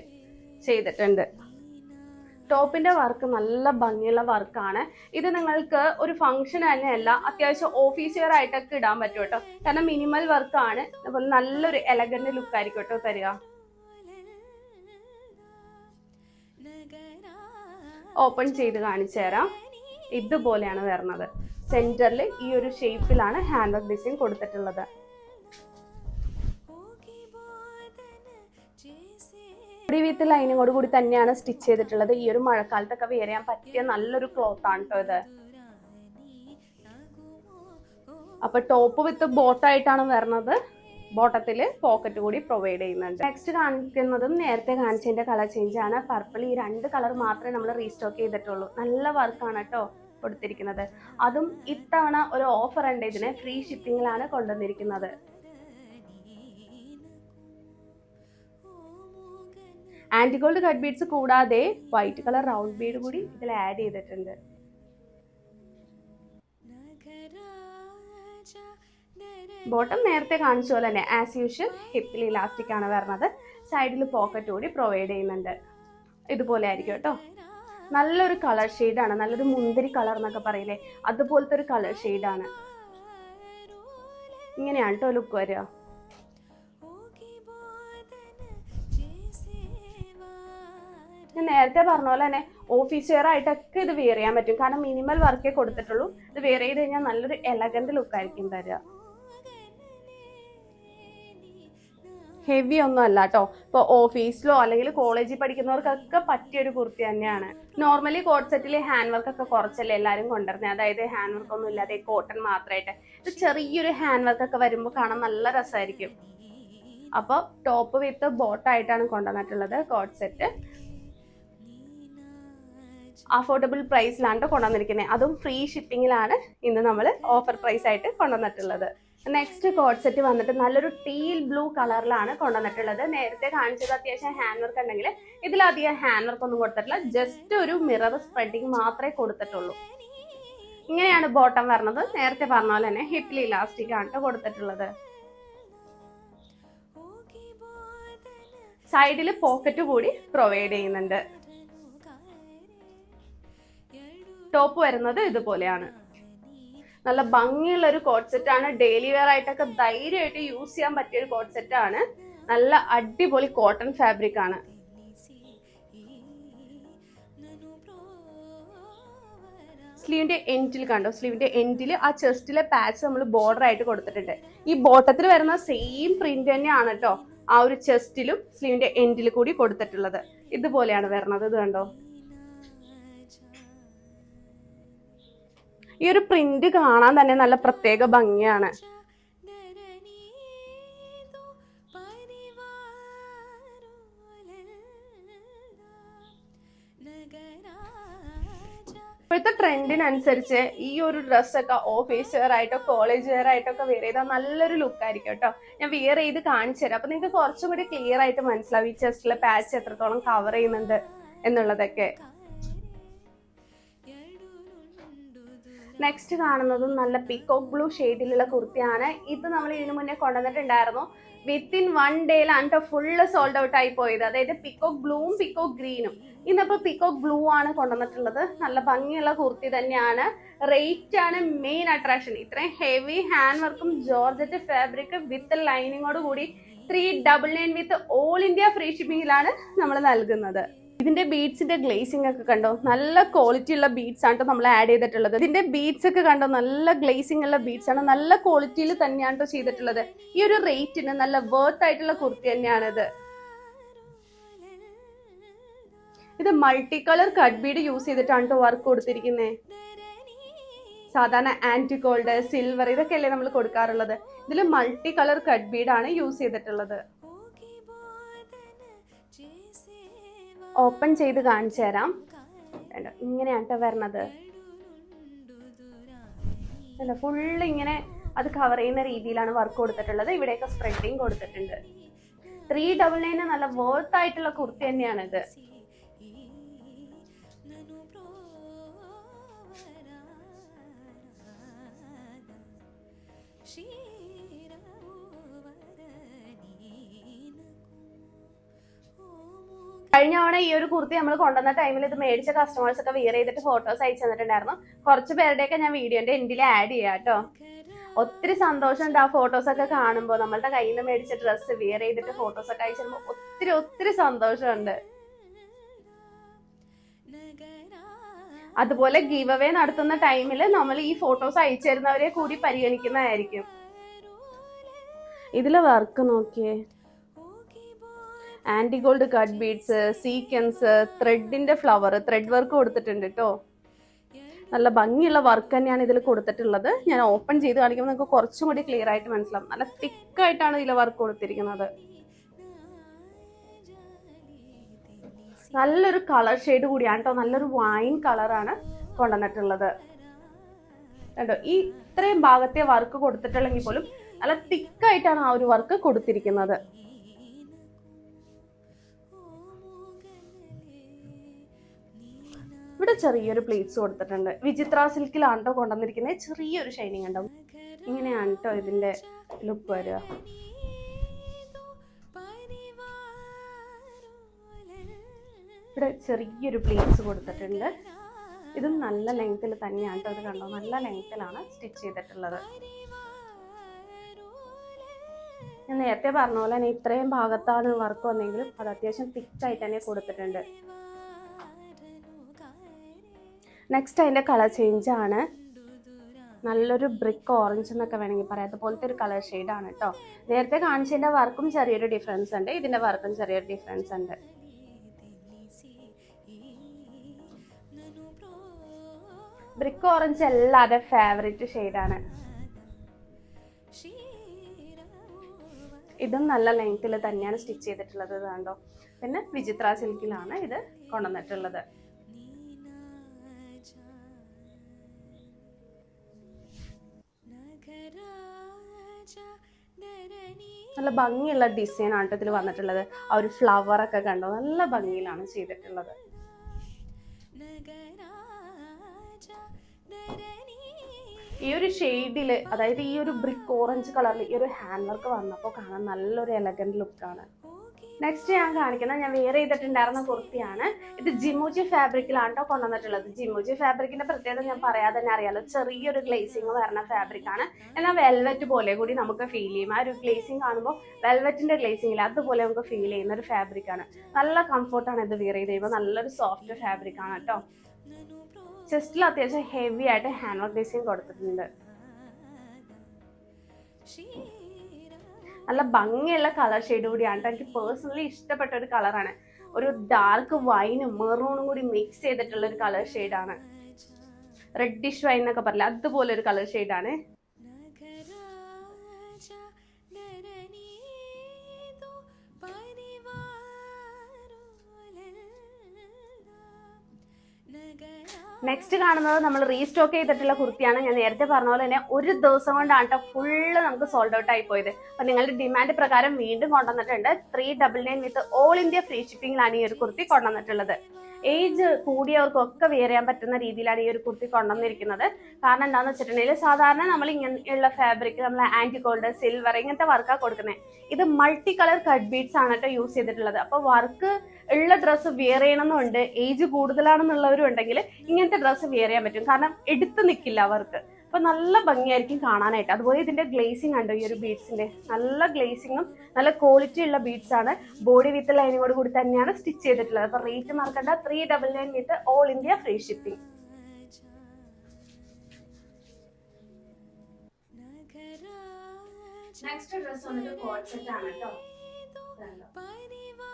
ചെയ്തിട്ടുണ്ട്. ടോപ്പിന്റെ വർക്ക് നല്ല ഭംഗിയുള്ള വർക്കാണ്. ഇത് നിങ്ങൾക്ക് ഒരു ഫംഗ്ഷൻ തന്നെയല്ല, അത്യാവശ്യം ഓഫീസ് വെയർ ആയിട്ടൊക്കെ ഇടാൻ പറ്റും കേട്ടോ. കാരണം മിനിമൽ വർക്കാണ്, അതുപോലെ നല്ലൊരു എലഗന്റ് ലുക്ക് ആയിരിക്കും കേട്ടോ തരിക. ഓപ്പൺ ചെയ്ത് കാണിച്ചു തരാം. ഇതുപോലെയാണ് വരുന്നത്. സെന്ററിൽ ഈ ഒരു ഷേപ്പിലാണ് ഹാൻഡ് വർക്ക് ഡിസൈൻ കൊടുത്തിട്ടുള്ളത്. വിത്ത് ലൈനിങ്ങോട് കൂടി തന്നെയാണ് സ്റ്റിച്ച് ചെയ്തിട്ടുള്ളത്. ഈ ഒരു മഴക്കാലത്തൊക്കെ വെയർ ചെയ്യാൻ പറ്റിയ നല്ലൊരു ക്ലോത്ത് ആണ് കേട്ടോ ഇത്. അപ്പൊ ടോപ്പ് വിത്ത് ബോട്ടായിട്ടാണ് വരുന്നത്. ബോട്ടത്തില് പോക്കറ്റ് കൂടി പ്രൊവൈഡ് ചെയ്യുന്നുണ്ട്. നെക്സ്റ്റ് കാണിക്കുന്നതും നേരത്തെ കാണിച്ചതിന്റെ കളർ ചേഞ്ച് ആണ്. പർപ്പിൾ, ഈ രണ്ട് കളർ മാത്രമേ നമ്മൾ റീസ്റ്റോക്ക് ചെയ്തിട്ടുള്ളൂ. നല്ല വർക്കാണ് കേട്ടോ കൊടുത്തിരിക്കുന്നത്. അതും ഇത്തവണ ഒരു ഓഫർ ഉണ്ട്, ഇതിന് ഫ്രീ ഷിപ്പിംഗിലാണ് കൊണ്ടുവന്നിരിക്കുന്നത്. ആന്റിഗോൾഡ് കട്ട് ബീഡ്സ് കൂടാതെ വൈറ്റ് കളർ റൗണ്ട് ബീഡ് കൂടി ഇതിൽ ആഡ് ചെയ്തിട്ടുണ്ട്. ബോട്ടം നേരത്തെ കാണിച്ച പോലെ തന്നെ ആസ് യൂഷ്വൽ ഹിപ്പിൽ ഇലാസ്റ്റിക് ആണ് വരുന്നത്. സൈഡിൽ പോക്കറ്റ് കൂടി പ്രൊവൈഡ് ചെയ്യുന്നുണ്ട്. ഇതുപോലെ ആയിരിക്കും കേട്ടോ. നല്ലൊരു കളർ ഷെയ്ഡാണ്, നല്ലൊരു മുന്തിരി കളർ എന്നൊക്കെ പറയില്ലേ, അതുപോലത്തെ ഒരു കളർ ഷെയ്ഡാണ്. ഇങ്ങനെയാണ് കേട്ടോ ലുക്ക് വരിക. ഞാൻ നേരത്തെ പറഞ്ഞ പോലെ തന്നെ ഓഫീസ് വെയർ ആയിട്ടൊക്കെ ഇത് വെയർ ചെയ്യാൻ പറ്റും. കാരണം മിനിമൽ വർക്കേ കൊടുത്തിട്ടുള്ളൂ. ഇത് വെയർ ചെയ്ത് കഴിഞ്ഞാൽ നല്ലൊരു എലഗന്റ് ലുക്ക് ആയിരിക്കും തരിക. ഹെവി ഒന്നും അല്ല കേട്ടോ. ഇപ്പോൾ ഓഫീസിലോ അല്ലെങ്കിൽ കോളേജിൽ പഠിക്കുന്നവർക്കൊക്കെ പറ്റിയൊരു കുർത്തി തന്നെയാണ്. നോർമലി കോട്ട് സെറ്റിൽ ഹാൻഡ് വർക്ക് ഒക്കെ കുറച്ചല്ലേ എല്ലാവരും കൊണ്ടുവരുന്നത്. അതായത് ഹാൻഡ് വർക്ക് ഒന്നും ഇല്ലാതെ കോട്ടൺ മാത്രമായിട്ട്. ഇത് ചെറിയൊരു ഹാൻഡ് വർക്ക് ഒക്കെ വരുമ്പോൾ കാണാൻ നല്ല രസമായിരിക്കും. അപ്പോൾ ടോപ്പ് വിത്ത് ബോട്ടായിട്ടാണ് കൊണ്ടുവന്നിട്ടുള്ളത് കോട്ട് സെറ്റ്. അഫോർഡബിൾ പ്രൈസിലാണ് കൊണ്ടുവന്നിരിക്കുന്നത്. അതും ഫ്രീ ഷിപ്പിങ്ങിലാണ് ഇന്ന് നമ്മൾ ഓഫർ പ്രൈസ് ആയിട്ട് കൊണ്ടുവന്നിട്ടുള്ളത്. നെക്സ്റ്റ് കോട്ട് സെറ്റ് വന്നിട്ട് നല്ലൊരു ടീൽ ബ്ലൂ കളറിലാണ് കൊണ്ടുവന്നിട്ടുള്ളത്. നേരത്തെ കാണിച്ചത് അത്യാവശ്യം ഹാൻഡ് വർക്ക് ഉണ്ടെങ്കിൽ ഇതിലധികം ഹാൻഡ് വർക്ക് ഒന്നും കൊടുത്തിട്ടില്ല. ജസ്റ്റ് ഒരു മിറർ സ്പ്രെഡിങ് മാത്രമേ കൊടുത്തിട്ടുള്ളൂ. ഇങ്ങനെയാണ് ബോട്ടം വരുന്നത്. നേരത്തെ പറഞ്ഞ പോലെ തന്നെ ഹിപ്പിൽ ഇലാസ്റ്റിക് ആണ് കൊടുത്തിട്ടുള്ളത്. സൈഡിൽ പോക്കറ്റ് കൂടി പ്രൊവൈഡ് ചെയ്യുന്നുണ്ട്. ടോപ്പ് വരുന്നത് ഇതുപോലെയാണ്. നല്ല ഭംഗിയുള്ള ഒരു കോട്ട് സെറ്റ് ആണ്. ഡെയിലി വെയർ ആയിട്ടൊക്കെ ധൈര്യമായിട്ട് യൂസ് ചെയ്യാൻ പറ്റിയ ഒരു കോട്ട് സെറ്റ് ആണ്. നല്ല അടിപൊളി കോട്ടൺ ഫാബ്രിക് ആണ്. സ്ലീവിന്റെ എൻഡിൽ കണ്ടോ, സ്ലീവിന്റെ എൻഡിൽ ആ ചെസ്റ്റിലെ പാച്ച് നമ്മൾ ബോർഡർ ആയിട്ട് കൊടുത്തിട്ടുണ്ട്. ഈ ബോട്ടത്തിൽ വരുന്ന സെയിം പ്രിന്റ് തന്നെയാണ് കേട്ടോ ആ ഒരു ചെസ്റ്റിലും സ്ലീവിന്റെ എൻഡിൽ കൂടി കൊടുത്തിട്ടുള്ളത്. ഇതുപോലെയാണ് വരുന്നത്. ഇത് കണ്ടോ, ഈ ഒരു പ്രിന്റ് കാണാൻ തന്നെ നല്ല പ്രത്യേക ഭംഗിയാണ്. ഇപ്പോഴത്തെ ട്രെൻഡിനനുസരിച്ച് ഈ ഒരു ഡ്രസ്സൊക്കെ ഓഫീസ് വെയർ ആയിട്ടോ കോളേജ് വെയർ ആയിട്ടോ ഒക്കെ വെയർ ചെയ്താൽ നല്ലൊരു ലുക്ക് ആയിരിക്കും കേട്ടോ. ഞാൻ വെയർ ചെയ്ത് കാണിച്ചു തരാം. അപ്പൊ നിങ്ങൾക്ക് കുറച്ചും കൂടി ക്ലിയർ ആയിട്ട് മനസ്സിലാവും ഈ ചെസ്റ്റിലെ പാച്ച് എത്രത്തോളം കവർ ചെയ്യുന്നുണ്ട് എന്നുള്ളതൊക്കെ. നെക്സ്റ്റ് കാണുന്നതും നല്ല പീകോക്ക് ബ്ലൂ ഷെയ്ഡിലുള്ള കുർത്തിയാണ്. ഇത് നമ്മൾ ഇതിനു മുന്നേ കൊണ്ടുവന്നിട്ടുണ്ടായിരുന്നു. വിത്തിൻ 1 ഡേയിലാണ് ഫുള്ള് സോൾഡ് ഔട്ട് ആയി പോയത്. അതായത് പീകോക്ക് ബ്ലൂവും പീകോക്ക് ഗ്രീനും. ഇന്നിപ്പോൾ പീകോക്ക് ബ്ലൂ ആണ് കൊണ്ടുവന്നിട്ടുള്ളത്. നല്ല ഭംഗിയുള്ള കുർത്തി തന്നെയാണ്. റേറ്റ് ആണ് മെയിൻ അട്രാക്ഷൻ. ഇത്രയും ഹെവി ഹാൻഡ് വർക്കും ജോർജറ്റ് ഫാബ്രിക് വിത്ത് ലൈനിങ്ങോട് കൂടി 399 വിത്ത് ഓൾ ഇന്ത്യ ഫ്രീ ഷിപ്പിംഗിലാണ് നമ്മൾ നൽകുന്നത്. ഇതിന്റെ ബീഡ്സിന്റെ ഗ്ലേസിംഗ് ഒക്കെ കണ്ടോ, നല്ല ക്വാളിറ്റി ഉള്ള ബീഡ്സ് ആണ് നമ്മൾ ആഡ് ചെയ്തിട്ടുള്ളത്. ഇതിന്റെ ബീഡ്സ് ഒക്കെ കണ്ടോ, നല്ല ഗ്ലേസിംഗ് ഉള്ള ബീഡ്സ് ആണ്. നല്ല ക്വാളിറ്റിയിൽ തന്നെയാണ് ചെയ്തിട്ടുള്ളത്. ഈ ഒരു റേറ്റിന് നല്ല വർത്ത് ആയിട്ടുള്ള കുർത്തി തന്നെയാണിത്. ഇത് multi colour cut bead use ചെയ്തിട്ടാണ് വർക്ക് കൊടുത്തിരിക്കുന്നത്. സാധാരണ ആന്റി ഗോൾഡ്, സിൽവർ ഇതൊക്കെയല്ലേ നമ്മൾ കൊടുക്കാറുള്ളത്. ഇതിൽ മൾട്ടി കളർ കട്ട് ബീഡാണ് യൂസ് ചെയ്തിട്ടുള്ളത്. ഓപ്പൺ ചെയ്ത് കാണിച്ചു തരാം. ഇങ്ങനെയാണ് വരണത്. ഫുള്ള് ഇങ്ങനെ അത് കവർ ചെയ്യുന്ന രീതിയിലാണ് വർക്ക് കൊടുത്തിട്ടുള്ളത്. ഇവിടെയൊക്കെ സ്പ്രെഡിങ് കൊടുത്തിട്ടുണ്ട്. 399 നല്ല വർത്ത് ആയിട്ടുള്ള കുർത്തി തന്നെയാണിത്. കഴിഞ്ഞ തവണ ഈ ഒരു കുർത്തി നമ്മൾ കൊണ്ടുവന്ന ടൈമിൽ ഇത് മേടിച്ച കസ്റ്റമേഴ്സ് ഒക്കെ വെയർ ചെയ്തിട്ട് ഫോട്ടോസ് അയച്ചു തന്നിട്ടുണ്ടായിരുന്നു. കുറച്ച് പേരുടെയൊക്കെ ഞാൻ വീഡിയോന്റെ എൻഡിൽ ആഡ് ചെയ്യാം കേട്ടോ. ഒത്തിരി സന്തോഷമുണ്ട് ആ ഫോട്ടോസ് ഒക്കെ കാണുമ്പോൾ. നമ്മളുടെ കയ്യിൽ നിന്ന് മേടിച്ച ഡ്രസ്സ് വെയർ ചെയ്തിട്ട് ഫോട്ടോസ് ഒക്കെ അയച്ചു തരുമ്പോൾ ഒത്തിരി ഒത്തിരി സന്തോഷമുണ്ട്. അതുപോലെ ഗീവ് അവേ നടത്തുന്ന ടൈമിൽ നമ്മൾ ഈ ഫോട്ടോസ് അയച്ചു തരുന്നവരെ കൂടി പരിഗണിക്കുന്നതായിരിക്കും. ഇതിലെ വർക്ക് നോക്കിയേ, anti gold cut beads, sequins, ത്രെഡിന്റെ ഫ്ലവർ, ത്രെഡ് വർക്ക് കൊടുത്തിട്ടുണ്ട് കേട്ടോ. നല്ല ഭംഗിയുള്ള വർക്ക് തന്നെയാണ് ഇതിൽ കൊടുത്തിട്ടുള്ളത്. ഞാൻ ഓപ്പൺ ചെയ്ത് കാണിക്കുമ്പോൾ നിങ്ങൾക്ക് കുറച്ചും കൂടി ക്ലിയർ ആയിട്ട് മനസ്സിലാവും. നല്ല തിക്കായിട്ടാണ് ഇതിൽ വർക്ക് കൊടുത്തിരിക്കുന്നത്. നല്ലൊരു കളർ ഷെയ്ഡ് കൂടിയാണ് കേട്ടോ. നല്ലൊരു വൈൻ കളറാണ് കൊണ്ടുവന്നിട്ടുള്ളത് കേട്ടോ. ഈ ഇത്രയും ഭാഗത്തെ വർക്ക് കൊടുത്തിട്ടുള്ളെങ്കിൽ പോലും നല്ല തിക്കായിട്ടാണ് ആ ഒരു വർക്ക് കൊടുത്തിരിക്കുന്നത്. ഇവിടെ ചെറിയൊരു പ്ലേറ്റ്സ് കൊടുത്തിട്ടുണ്ട്. വിചിത്ര സിൽക്കിലാണ് കേട്ടോ കൊണ്ടുവന്നിരിക്കുന്നത്. ചെറിയൊരു ഷൈനിങ് ഉണ്ടാവും. ഇങ്ങനെയാണ് കേട്ടോ ഇതിന്റെ ലുക്ക് വരിക. ഇവിടെ ചെറിയൊരു പ്ലേറ്റ്സ് കൊടുത്തിട്ടുണ്ട്. ഇതും നല്ല ലെങ്ത്തിൽ തന്നെയാണ് കേട്ടോ. ഇത് കണ്ടോ, നല്ല ലെങ്ത്തിലാണ് സ്റ്റിച്ച് ചെയ്തിട്ടുള്ളത്. ഞാൻ നേരത്തെ പറഞ്ഞ പോലെ തന്നെ ഇത്രയും ഭാഗത്താണ് വർക്ക് വന്നെങ്കിലും അത് അത്യാവശ്യം തിക്കായിട്ട് തന്നെ കൊടുത്തിട്ടുണ്ട്. നെക്സ്റ്റ് അതിൻ്റെ കളർ ചേഞ്ച് ആണ്. നല്ലൊരു ബ്രിക്ക് ഓറഞ്ച് എന്നൊക്കെ വേണമെങ്കിൽ പറയാം. അതുപോലത്തെ ഒരു കളർ ഷെയ്ഡാണ് കേട്ടോ. നേരത്തെ കാണിച്ചതിൻ്റെ വർക്കും ചെറിയൊരു ഡിഫറൻസ് ഉണ്ട്, ഇതിൻ്റെ വർക്കും ചെറിയൊരു ഡിഫറൻസ് ഉണ്ട്. ബ്രിക്ക് ഓറഞ്ച് എല്ലാവരുടെ ഫേവറേറ്റ് ഷെയ്ഡാണ്. ഇതും നല്ല ലെങ്ത്തിൽ തന്നെയാണ് സ്റ്റിച്ച് ചെയ്തിട്ടുള്ളത്. കണ്ടോ. പിന്നെ വിചിത്ര സിൽക്കിലാണ് ഇത് കൊണ്ടുവന്നിട്ടുള്ളത്. നല്ല ഭംഗിയുള്ള ഡിസൈൻ ആണ് ഇതിൽ വന്നിട്ടുള്ളത്. ആ ഒരു ഫ്ലവർ ഒക്കെ കണ്ടോ, നല്ല ഭംഗിയിലാണ് ചെയ്തിട്ടുള്ളത്. ഈ ഒരു ഷെയ്ഡില്, അതായത് ഈ ഒരു ബ്രിക്ക് ഓറഞ്ച് കളറിൽ ഈ ഒരു ഹാൻഡ് വർക്ക് വന്നപ്പോൾ കാണാൻ നല്ലൊരു എലഗന്റ് ലുക്കാണ്. നെക്സ്റ്റ് ഞാൻ കാണിക്കുന്നത് ഞാൻ വേറെ ചെയ്തിട്ടുണ്ടായിരുന്ന കുർത്തിയാണ്. ഇത് ജിമോജി ഫാബ്രിക്കിലാണ് കേട്ടോ കൊണ്ടുവന്നിട്ടുള്ളത്. ജിമോജി ഫാബ്രിക്കിന്റെ പ്രത്യേകത ഞാൻ പറയാതെ തന്നെ അറിയാലോ, ചെറിയൊരു ഗ്ലേസിങ് വരുന്ന ഫാബ്രിക് ആണ്. എന്നാൽ വെൽവെറ്റ് പോലെ കൂടി നമുക്ക് ഫീൽ ചെയ്യും. ആ ഒരു ഗ്ലേസിങ് കാണുമ്പോൾ വെൽവെറ്റിന്റെ ഗ്ലേസിംഗ് ഇല്ല, അതുപോലെ നമുക്ക് ഫീൽ ചെയ്യുന്ന ഒരു ഫാബ്രിക് ആണ്. നല്ല കംഫർട്ടാണ് ഇത് വെയർ ചെയ്ത് കഴിയുമ്പോൾ. നല്ലൊരു സോഫ്റ്റ് ഫാബ്രിക് ആണ് കേട്ടോ. ചെസ്റ്റിൽ അത്യാവശ്യം ഹെവി ആയിട്ട് ഹാൻഡ് വർക്ക് ഡിസൈൻ കൊടുത്തിട്ടുണ്ട്. നല്ല ഭംഗിയുള്ള കളർ ഷെയ്ഡ് കൂടിയാണ്. എനിക്ക് പേഴ്സണലി ഇഷ്ടപ്പെട്ട ഒരു കളറാണ്. ഒരു ഡാർക്ക് വൈനും മെറൂണും കൂടി മിക്സ് ചെയ്തിട്ടുള്ള ഒരു കളർ ഷെയ്ഡാണ്. റെഡിഷ് വൈൻ എന്നൊക്കെ പറയില്ല, അതുപോലെ ഒരു കളർ ഷെയ്ഡാണ്. നെക്സ്റ്റ് കാണുന്നത് നമ്മൾ റീസ്റ്റോക്ക് ചെയ്തിട്ടുള്ള കുർത്തിയാണ്. ഞാൻ നേരത്തെ പറഞ്ഞ പോലെ തന്നെ ഒരു ദിവസം കൊണ്ടാണ് ഫുള്ള് നമുക്ക് സോൾഡ് ഔട്ട് ആയി പോയത്. അപ്പൊ നിങ്ങളുടെ ഡിമാൻഡ് പ്രകാരം വീണ്ടും കൊണ്ടുവന്നിട്ടുണ്ട്. 399 വിത്ത് ഓൾ ഇന്ത്യ ഫ്രീ ഷിപ്പിംഗിലാണ് ഈ ഒരു കുർത്തി കൊണ്ടുവന്നിട്ടുള്ളത്. ഏജ് കൂടിയവർക്കൊക്കെ വെയർ ചെയ്യാൻ പറ്റുന്ന രീതിയിലാണ് ഈ ഒരു കുർത്തി കൊണ്ടുവന്നിരിക്കുന്നത്. കാരണം എന്താണെന്ന് വെച്ചിട്ടുണ്ടെങ്കിൽ സാധാരണ നമ്മൾ ഇങ്ങനെയുള്ള ഫാബ്രിക് നമ്മൾ ആന്റി ഗോൾഡ്, സിൽവർ ഇങ്ങനത്തെ വർക്കാണ് കൊടുക്കുന്നത്. ഇത് മൾട്ടി കളർ കട്ട് ബീഡ്സ് ആണ് കേട്ടോ യൂസ് ചെയ്തിട്ടുള്ളത്. അപ്പോൾ വർക്ക് ഉള്ള ഡ്രസ്സ് വെയർ ചെയ്യണമെന്നുണ്ട്, ഏജ് കൂടുതലാണെന്നുള്ളവരും ഉണ്ടെങ്കിൽ ഇങ്ങനത്തെ ഡ്രസ്സ് വെയർ ചെയ്യാൻ പറ്റും. കാരണം എടുത്ത് നിൽക്കില്ല അവർക്ക്. അപ്പൊ നല്ല ഭംഗിയായിരിക്കും കാണാനായിട്ട്. അതുപോലെ ഇതിന്റെ ഗ്ലേസിംഗ് ഉണ്ടോ, ഈ ഒരു ബീഡ്സിന്റെ നല്ല ഗ്ലേസിങ്ങും നല്ല ക്വാളിറ്റി ഉള്ള ബീഡ്സ് ആണ്. ബോഡി വിത്ത് ലൈനിങ്ങോട് കൂടി തന്നെയാണ് സ്റ്റിച്ച് ചെയ്തിട്ടുള്ളത്. അപ്പൊ റേറ്റ് മറക്കണ്ട, 399 with all India free shipping. Next dress വന്നിട്ട് കോട്ട് സെറ്റ് ആണ് കേട്ടോ.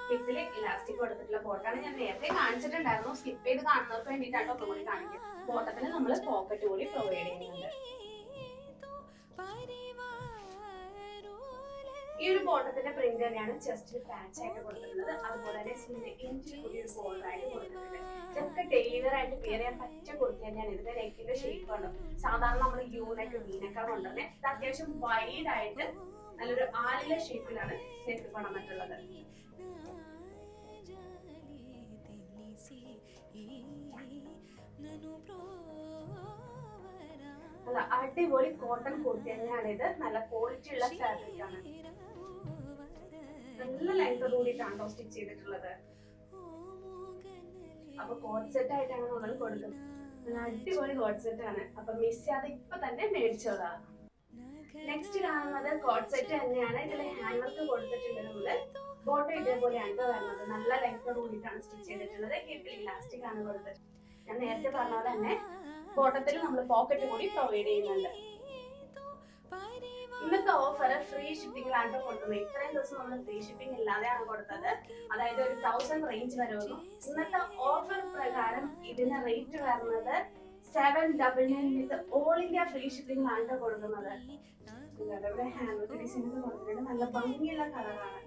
ഹിപ്പില് ഇലാസ്റ്റിക് കൊടുത്തിട്ടുള്ള ബോട്ടാണ്. ഞാൻ നേരത്തെ കാണിച്ചിട്ടുണ്ടായിരുന്നു. സ്കിപ്പ് ചെയ്ത് കാണുന്നവർക്ക് വേണ്ടിയിട്ടാണ് ഒന്നും കൂടി കാണിക്കുന്നത്. ബോട്ടത്തിന് നമ്മൾ പോക്കറ്റ് കൂടി പ്രൊവൈഡ് ചെയ്യുന്നുണ്ട്. ഈ ഒരു ബോട്ടത്തിന്റെ പ്രിന്റ് തന്നെയാണ് ചെസ്റ്റിൽ പാച്ച് ആയിട്ട് കൊടുത്തിട്ടുള്ളത്. അതുപോലെ തന്നെ ഇഞ്ചിൽ കൂടി ഒരു ബോർഡർ ആയിട്ട് കൊടുത്തിട്ടുണ്ട്. ഇതൊക്കെ ഡെലിവർ ആയിട്ട് വെയർ ചെയ്യാൻ പറ്റിയ കുർത്തി തന്നെയാണ്. ഇതിന്റെ നെക്കിന്റെ ഷേപ്പ് ആണ്. സാധാരണ നമ്മൾ യൂനെക്ക് വീനൊക്കെ കൊണ്ടുവന്നെ ഇത് അത്യാവശ്യം വൈഡ് ആയിട്ട് നല്ലൊരു ആലില ഷേപ്പിലാണ് നെക്ക് കൊണ്ടുവന്നിട്ടുള്ളത്. നല്ല അടിപൊളി കോട്ടൺ കുർത്തി തന്നെയാണ് ഇത്. നല്ല ക്വാളിറ്റി ഉള്ള ഫാബ്രിക് ആണ്. നല്ല ലെങ്ത് കൂടിയിട്ടാണോ സ്റ്റിച്ച് ചെയ്തിട്ടുള്ളത്. അപ്പൊ കോട്ട് സെറ്റ് ആയിട്ടാണ് നമ്മൾ കൊടുക്കുന്നത്. നല്ല അടിപൊളി കോട്ട് സെറ്റ് ആണ്. അപ്പൊ മിസ് ചെയ്യാതെ ഇപ്പൊ തന്നെ മേടിച്ചതാ. നെക്സ്റ്റ് കാണുന്നത് കോട്ട് സെറ്റ് തന്നെയാണ്. ഇതിൽ ഹാൻഡ് വർക്ക് കൊടുത്തിട്ടുണ്ട്. നമ്മള് ബോട്ടം ഇതേപോലെയാണ് വരുന്നത്. നല്ല ലെങ്ത് കൂടിയിട്ടാണ് സ്റ്റിച്ച് ചെയ്തിട്ടുള്ളത്. ഹിപ്പിൽ ഇലാസ്റ്റിക് ആണ് കൊടുത്തത്. ഞാൻ നേരത്തെ പറഞ്ഞ പോലെ തന്നെ ബോട്ടത്തിൽ നമ്മൾ പോക്കറ്റ് കൂടി പ്രൊവൈഡ് ചെയ്യുന്നുണ്ട്. ഇന്നത്തെ ഓഫർ ഫ്രീ ഷിപ്പിംഗിലാണ് കൊടുക്കുന്നത്. ഇത്രയും ദിവസം നമ്മൾ ഫ്രീ ഷിപ്പിംഗ് ഇല്ലാതെയാണ് കൊടുത്തത്. അതായത് ഒരു 1000 റേഞ്ച് വരെ വന്നു. ഇന്നത്തെ ഓഫർ പ്രകാരം ഇതിന് റേറ്റ് വരുന്നത് 799 വിത്ത് ഓൾ ഇന്ത്യ ഫ്രീ ഷിപ്പിംഗിലാണ് കൊടുക്കുന്നത്. ഇവിടെ ഹാൻഡ് വർക്ക് ഡിസൈൻ കൊടുത്തിട്ടുണ്ട്. നല്ല ഭംഗിയുള്ള കളറാണ്.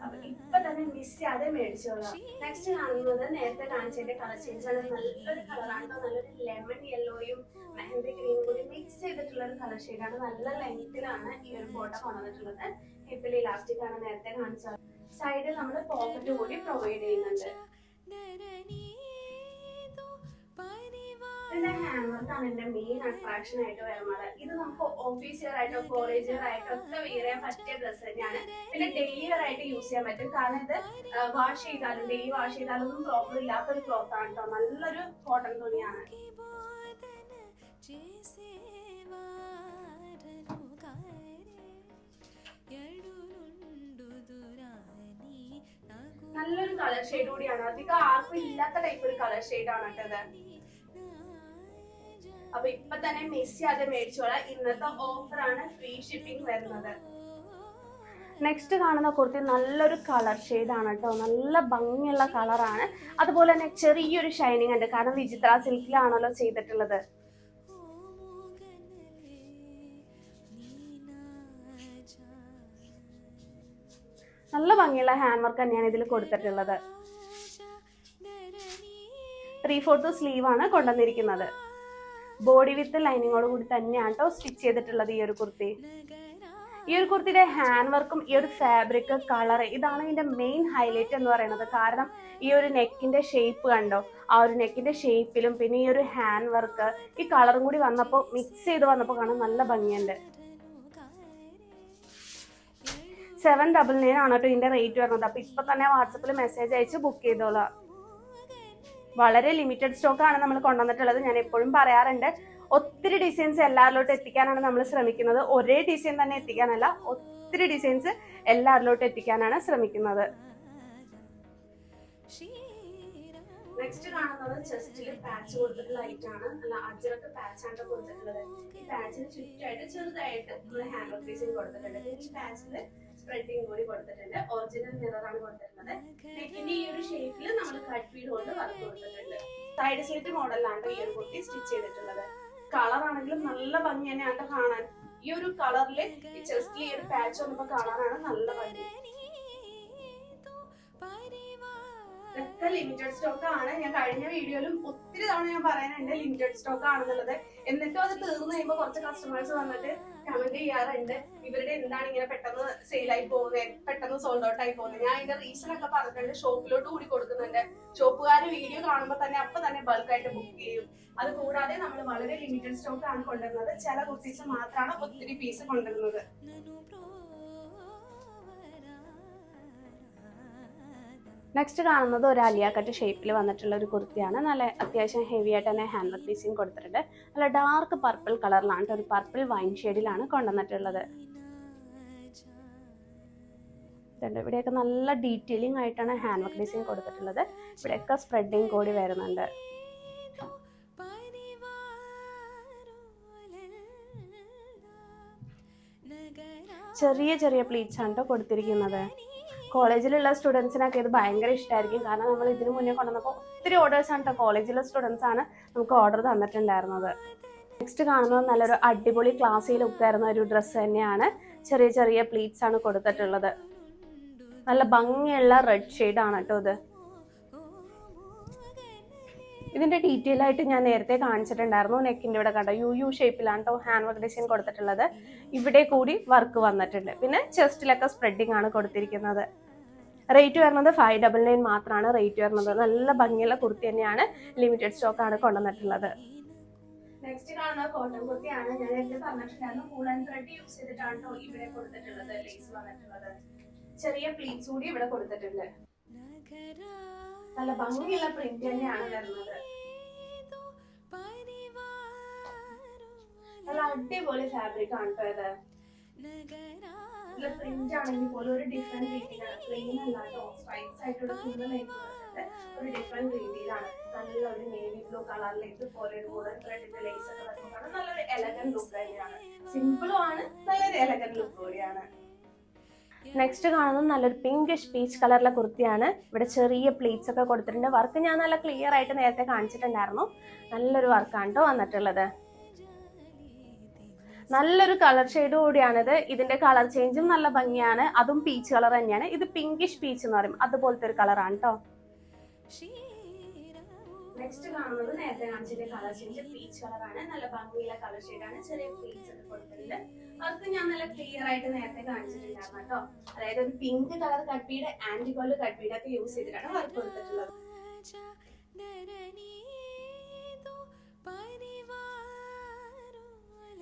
അപ്പൊ ഇപ്പൊ തന്നെ മിസ് ചെയ്യാതെ മേടിച്ചോളാം. നെക്സ്റ്റ് കാണുന്നത് നേരത്തെ കാണിച്ചതിന്റെ കളർ ചേഞ്ച് ആണ്. നല്ലൊരു കളറാണ്, നല്ലൊരു ലെമൺ യെല്ലോയും മെഹന്തി ഗ്രീനും കൂടി മിക്സ് ചെയ്തിട്ടുള്ള ഒരു കളർ ഷെയ്ഡാണ്. നല്ല ലെങ്ത്തിലാണ് ഈ ഒരു ബോട്ടം വന്നിട്ടുള്ളത്. ഹിപ്പിൽ ഇലാസ്റ്റിക് ആണ് നേരത്തെ കാണിച്ചത്. സൈഡിൽ നമ്മൾ പോക്കറ്റ് കൂടി പ്രൊവൈഡ് ചെയ്യുന്നുണ്ട്. ഇതിന്റെ ഹാൻഡ് വർക്കാണ് എന്റെ മെയിൻ അട്രാക്ഷൻ ആയിട്ട് വരുന്നത്. ഇത് നമുക്ക് ഓഫീസ് വെയർ ആയിട്ടോ കോളേജ് വെയർ ആയിട്ടോ ഒക്കെ വെയർ ചെയ്യാൻ പറ്റിയ ഡ്രസ്സ് തന്നെയാണ്. പിന്നെ ഡെയിലി വെയർ ആയിട്ട് യൂസ് ചെയ്യാൻ പറ്റും. കാരണം ഇത് വാഷ് ചെയ്താലും ഡെയിലി വാഷ് ചെയ്താലും ഒന്നും പ്രോബ്ലം ഇല്ലാത്തൊരു ക്ലോത്ത് ആണ് കേട്ടോ. നല്ലൊരു കോട്ടൺ തുണിയാണ്. നല്ലൊരു കളർ ഷെയ്ഡ് കൂടിയാണ്. അധികം ആർക്കും ഇല്ലാത്ത ടൈപ്പ് ഒരു കളർ ഷെയ്ഡ് ആണ് കേട്ടത്. അപ്പൊ ഇപ്പൊ തന്നെ മിസ് ചെയ്യാതെ മേടിച്ചോളാം. ഇന്നത്തെ ഓഫറാണ്, ഫ്രീ ഷിപ്പിംഗ് വരുന്നത്. നെക്സ്റ്റ് കാണുന്ന കുർത്തി നല്ലൊരു കളർ ഷെയ്ഡ് ആണ് കേട്ടോ. നല്ല ഭംഗിയുള്ള കളറാണ്. അതുപോലെ തന്നെ ചെറിയൊരു ഷൈനിങ് ഉണ്ട്, കാരണം വിചിത്ര സിൽക്കിലാണല്ലോ ചെയ്തിട്ടുള്ളത്. നല്ല ഭംഗിയുള്ള ഹാൻഡ് വർക്ക് തന്നെയാണ് ഇതിൽ കൊടുത്തിട്ടുള്ളത്. 3/4 സ്ലീവ് ആണ് കൊണ്ടുവന്നിരിക്കുന്നത്. ബോഡി വിത്ത് ലൈനിങ്ങോട് കൂടി തന്നെയാണ് കേട്ടോ സ്റ്റിച്ച് ചെയ്തിട്ടുള്ളത് ഈ ഒരു കുർത്തി. ഈ ഒരു കുർത്തിയുടെ ഹാൻഡ് വർക്കും ഈ ഒരു ഫാബ്രിക് കളർ, ഇതാണ് ഇതിന്റെ മെയിൻ ഹൈലൈറ്റ് എന്ന് പറയുന്നത്. കാരണം ഈ ഒരു നെക്കിന്റെ ഷേപ്പ് കണ്ടോ, ആ ഒരു നെക്കിന്റെ ഷേപ്പിലും പിന്നെ ഈ ഒരു ഹാൻഡ് വർക്ക് ഈ കളറും കൂടി വന്നപ്പോൾ മിക്സ് ചെയ്ത് വന്നപ്പോൾ കാണാൻ നല്ല ഭംഗിയുണ്ട്. 799 ആണ് കേട്ടോ ഇതിന്റെ റേറ്റ് വരുന്നത്. അപ്പൊ ഇപ്പൊ തന്നെ വാട്സപ്പിൽ മെസ്സേജ് അയച്ച് ബുക്ക് ചെയ്തോളാം. വളരെ ലിമിറ്റഡ് സ്റ്റോക്ക് ആണ് നമ്മൾ കൊണ്ടുവന്നിട്ടുള്ളത്. ഞാൻ എപ്പോഴും പറയാറുണ്ട്, ഒത്തിരി ഡിസൈൻസ് എല്ലാവരിലോട്ട് എത്തിക്കാനാണ് നമ്മൾ ശ്രമിക്കുന്നത്. ഒരേ ഡിസൈൻ തന്നെ എത്തിക്കാനല്ല, ഒത്തിരി ഡിസൈൻസ് എല്ലാവരിലോട്ട് എത്തിക്കാനാണ് ശ്രമിക്കുന്നത്. നെക്സ്റ്റ് കാണുന്നത് ചെസ്റ്റില് പാച്ച് കൊടുത്തിട്ടുള്ള ഐറ്റാണ്. നല്ല അജറക്ക് പാച്ച് ആണ് കൊടുത്തിട്ടുള്ളത്. ഈ പാച്ചിന് ചുറ്റായിട്ട് ചെറുതായിട്ട് നമ്മൾ ഹാൻഡ് വർക്ക് ഡിസൈൻ കൊടുത്തിട്ടുണ്ട്. ഈ പാച്ചില് സ്പ്രെഡിങ് കൂടി കൊടുത്തിട്ടുണ്ട്. ഒറിജിനൽ മിറർ ആണ് കൊടുത്തിട്ടുള്ളത്. നെക്കിന്റെ ഈ ഒരു ഷേപ്പിൽ നമ്മൾ കട്ട് ബീഡ് കൊണ്ട് വർക്ക് കൊടുത്തിട്ടുണ്ട്. സൈഡ് സ്ലിറ്റ് മോഡലിലാണ് ഈ ഒരു കുർത്തി സ്റ്റിച്ച് ചെയ്തിട്ടുള്ളത്. കളർ ആണെങ്കിലും നല്ല ഭംഗി തന്നെയാണ് കാണാൻ. ഈ ഒരു കളറില് ഈ ചെസ്റ്റിൽ ഈ ഒരു പാച്ച് വന്നപ്പോ കാണാനാണ് നല്ല ഭംഗി. ഇതൊക്കെ ലിമിറ്റഡ് സ്റ്റോക്ക് ആണ്. ഞാൻ കഴിഞ്ഞ വീഡിയോയിലും ഒത്തിരി തവണ ഞാൻ പറയാനുണ്ട് ലിമിറ്റഡ് സ്റ്റോക്ക് ആണെന്നുള്ളത്. എന്നിട്ടും അത് തീർന്നു കഴിയുമ്പോൾ കുറച്ച് കസ്റ്റമേഴ്സ് വന്നിട്ട് കമന്റ് ചെയ്യാറുണ്ട്, ഇവരുടെ എന്താണ് ഇങ്ങനെ പെട്ടെന്ന് സെയിലായി പോകുന്നത്, പെട്ടെന്ന് സോൾഡ് ഔട്ട് ആയി പോകുന്നത്. ഞാൻ അതിന്റെ റീസൺ ഒക്കെ പറഞ്ഞിട്ടുണ്ട്. ഷോപ്പിലോട്ട് കൂടി കൊടുക്കുന്നുണ്ട്. ഷോപ്പുകാർ വീഡിയോ കാണുമ്പോൾ തന്നെ അപ്പൊ തന്നെ ബൾക്കായിട്ട് ബുക്ക് ചെയ്യും. അത് കൂടാതെ നമ്മൾ വളരെ ലിമിറ്റഡ് സ്റ്റോക്ക് ആണ് കൊണ്ടുവരുന്നത്. ചില കുർത്തീസ് മാത്രമാണ് ഒത്തിരി പീസ് കൊണ്ടുവരുന്നത്. നെക്സ്റ്റ് കാണുന്നത് ഒരു അലിയ കട്ട് ഷേപ്പിൽ വന്നിട്ടുള്ള ഒരു കുർത്തിയാണ്. നല്ല അത്യാവശ്യം ഹെവി ആയിട്ട് തന്നെ ഹാൻഡ് വർക്ക് ഡിസൈൻ കൊടുത്തിട്ടുണ്ട്. നല്ല ഡാർക്ക് പർപ്പിൾ കളറിലാണ്, ഒരു പർപ്പിൾ വൈൻ ഷെയ്ഡിലാണ് കൊണ്ടുവന്നിട്ടുള്ളത്. ഇവിടെയൊക്കെ നല്ല ഡീറ്റെയിലിംഗ് ആയിട്ടാണ് ഹാൻഡ് വർക്ക് ഡിസൈൻ കൊടുത്തിട്ടുള്ളത്. ഇവിടെയൊക്കെ സ്പ്രെഡിങ് കൂടി വരുന്നുണ്ട്. ചെറിയ ചെറിയ പ്ലീറ്റ്സ് ആണ് കേട്ടോ കൊടുത്തിരിക്കുന്നത്. കോളേജിലുള്ള സ്റ്റുഡൻസിനൊക്കെ ഇത് ഭയങ്കര ഇഷ്ടമായിരിക്കും. കാരണം നമ്മൾ ഇതിനു മുന്നേ കൊണ്ടുവന്നപ്പോൾ ഒത്തിരി ഓർഡേഴ്സ് ആണ് കേട്ടോ. കോളേജിലെ സ്റ്റുഡൻസ് ആണ് നമുക്ക് ഓർഡർ തന്നിട്ടുണ്ടായിരുന്നത്. നെക്സ്റ്റ് കാണുന്നത് നല്ലൊരു അടിപൊളി ക്ലാസ്സിൽ ലുക്ക് ആയിരുന്ന ഒരു ഡ്രസ്സ് തന്നെയാണ്. ചെറിയ ചെറിയ പ്ലീറ്റ്സ് ആണ് കൊടുത്തിട്ടുള്ളത്. നല്ല ഭംഗിയുള്ള റെഡ് ഷെയ്ഡ് ആണ് കേട്ടോ ഇത്. ഇതിന്റെ ഡീറ്റെയിൽ ആയിട്ട് ഞാൻ നേരത്തെ കാണിച്ചിട്ടുണ്ടായിരുന്നു. നെക്കിന്റെ ഇവിടെ കണ്ടോ യു ഷേപ്പിലാണ് കേട്ടോ ഹാൻഡ് വർക്ക് ഡിസൈൻ കൊടുത്തിട്ടുള്ളത്. ഇവിടെ കൂടി വർക്ക് വന്നിട്ടുണ്ട്. പിന്നെ ചെസ്റ്റിലൊക്കെ സ്പ്രെഡിങ് ആണ് കൊടുത്തിരിക്കുന്നത്. റേറ്റ് വരുന്നത് 599 മാത്രമാണ് റേറ്റ് വരുന്നത്. നല്ല ഭംഗിയുള്ള കുർത്തി തന്നെയാണ്. ലിമിറ്റഡ് സ്റ്റോക്ക് ആണ് കൊണ്ടുവന്നിട്ടുള്ളത്. നെക്സ്റ്റ് കാണുന്ന കോട്ടൺ കുർത്തിയാണ്. ഞാൻ നേരത്തെ പറഞ്ഞിട്ടുണ്ടായിരുന്നു ഫുൾ ആൻഡ് ത്രെഡ് യൂസ് ചെയ്തിട്ടാണ് കേട്ടോ ഇവിടെ കൊടുത്തിട്ടുള്ളത്. ലേസ് വന്നിട്ടുള്ളത്. ചെറിയ പ്ലീറ്റ്സ് കൂടി ഇവിടെ കൊടുത്തിട്ടുണ്ട്. നല്ല ഭംഗിയുള്ള പ്രിന്റ് തന്നെയാണ് വരുന്നത്. നല്ല അടിപൊളി ഫാബ്രിക് ആണ് കേട്ടോ ഇത്. പ്രിന്റ് ആണെങ്കിൽ പോലും ഒരു ഡിഫറെന്റ് രീതിയിലാണ്. പ്ലെയിൻ അല്ലാട്ടോ, സ്ട്രൈപ്സ് ആയിട്ടുള്ള ഒരു ഡിഫറെന്റ് രീതിയിലാണ്. നല്ലൊരു നേവി ബ്ലൂ കളറിൽ ഇതുപോലെ ഒരു ഗോൾഡൻ ത്രെഡിന്റെ ലേസ് ഒക്കെ വരുന്നതാണ്. നല്ലൊരു എലഗന്റ് ലുക്ക് തന്നെയാണ്. സിമ്പിളും ആണ്, നല്ലൊരു എലഗന്റ് ലുക്ക് കൂടിയാണ്. നെക്സ്റ്റ് കാണുന്നത് നല്ലൊരു പിങ്കിഷ് പീച്ച് കളറിലെ കുർത്തിയാണ്. ഇവിടെ ചെറിയ പ്ലീറ്റ്സ് ഒക്കെ കൊടുത്തിട്ടുണ്ട്. വർക്ക് ഞാൻ നല്ല ക്ലിയർ ആയിട്ട് നേരത്തെ കാണിച്ചിട്ടുണ്ടായിരുന്നു. നല്ലൊരു വർക്കാണ് കേട്ടോ വന്നിട്ടുള്ളത്. നല്ലൊരു കളർ ഷെയ്ഡ് കൂടിയാണിത്. ഇതിന്റെ കളർ ചേഞ്ചും നല്ല ഭംഗിയാണ്. അതും പീച്ച് കളർ തന്നെയാണ്. ഇത് പിങ്കിഷ് പീച്ച് എന്ന് പറയും, അതുപോലത്തെ ഒരു കളറാണ് കേട്ടോ. നെക്സ്റ്റ് കാണുന്നത് നേരത്തെ കാണിച്ചിട്ട് കളർ ചേഞ്ച് പീച്ച് കളറാണ്. നല്ല ഭംഗിയുള്ള കളർ ഷെയ്ഡാണ്. ചെറിയ പീച്ച് ഒക്കെ കൊടുത്തിട്ടുണ്ട്. അവർക്ക് ഞാൻ നല്ല ക്ലിയർ ആയിട്ട് നേരത്തെ കാണിച്ചിട്ടുണ്ടായിരുന്നു കേട്ടോ. അതായത് ഒരു പിങ്ക് കളർ കട്ട്പീഡ്, ആന്റി ഗോൾഡ് കട്ട്പീഡ് ഒക്കെ യൂസ് ചെയ്തിട്ടാണ് വർക്ക് കൊടുത്തിട്ടുള്ളത്.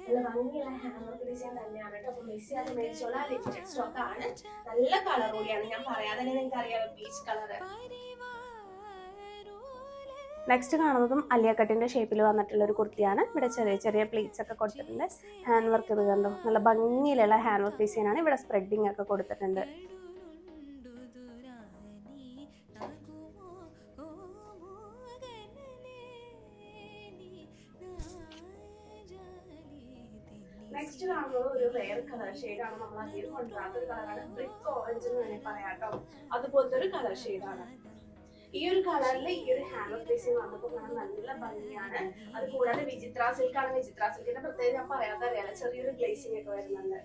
നല്ല ഭംഗിയുള്ള ഹാൻഡ് വർക്ക് ഡിസൈൻ തന്നെയാണ് കേട്ടോ. അപ്പൊ മിസ് ചെയ്യാതെ മേടിച്ചോളാം. ലിമിറ്റഡ് സ്റ്റോക്ക് ആണ്. നല്ല കളർ കൂടിയാണ്. ഞാൻ പറയാതെ തന്നെ നിങ്ങൾക്ക് അറിയാം പീച്ച് കളർ. നെക്സ്റ്റ് കാണുന്നതും അലിയ കട്ടിന്റെ ഷേപ്പിൽ വന്നിട്ടുള്ള ഒരു കുർത്തിയാണ്. ഇവിടെ ചെറിയ ചെറിയ പ്ലീറ്റ്സ് ഒക്കെ കൊടുത്തിട്ടുണ്ട്. ഹാൻഡ് വർക്ക് ഇത് കണ്ടോ, നല്ല ഭംഗിയിലുള്ള ഹാൻഡ് വർക്ക് ഡിസൈൻ ആണ്. ഇവിടെ സ്പ്രെഡിങ് ഒക്കെ കൊടുത്തിട്ടുണ്ട്. നെക്സ്റ്റ് കാണുന്നത് ഒരു റെയർ കളർ ഷെയ്ഡാണ്. നമ്മൾ അധികം കൊണ്ടുവരാത്ത ഒരു കളറാണ്. ബ്രിക്ക് ഓറഞ്ച് എന്ന് വേണമെങ്കിൽ പറയാം കേട്ടോ. അതുപോലത്തെ ഒരു കളർ ഷെയ്ഡാണ്. ഈ ഒരു കളറിൽ ഈ ഒരു ഹാൻഡ് വർക്ക് ഡിസൈൻ വന്നപ്പോൾ നല്ല ഭംഗിയാണ്. അത് കൂടാതെ വിചിത്ര സിൽക്കാണ്. വിചിത്ര സിൽക്കിന്റെ പ്രത്യേകം ഞാൻ പറയാതെ അറിയാലോ, ചെറിയൊരു ഗ്ലേസിംഗ് ഒക്കെ വരുന്നുണ്ട്.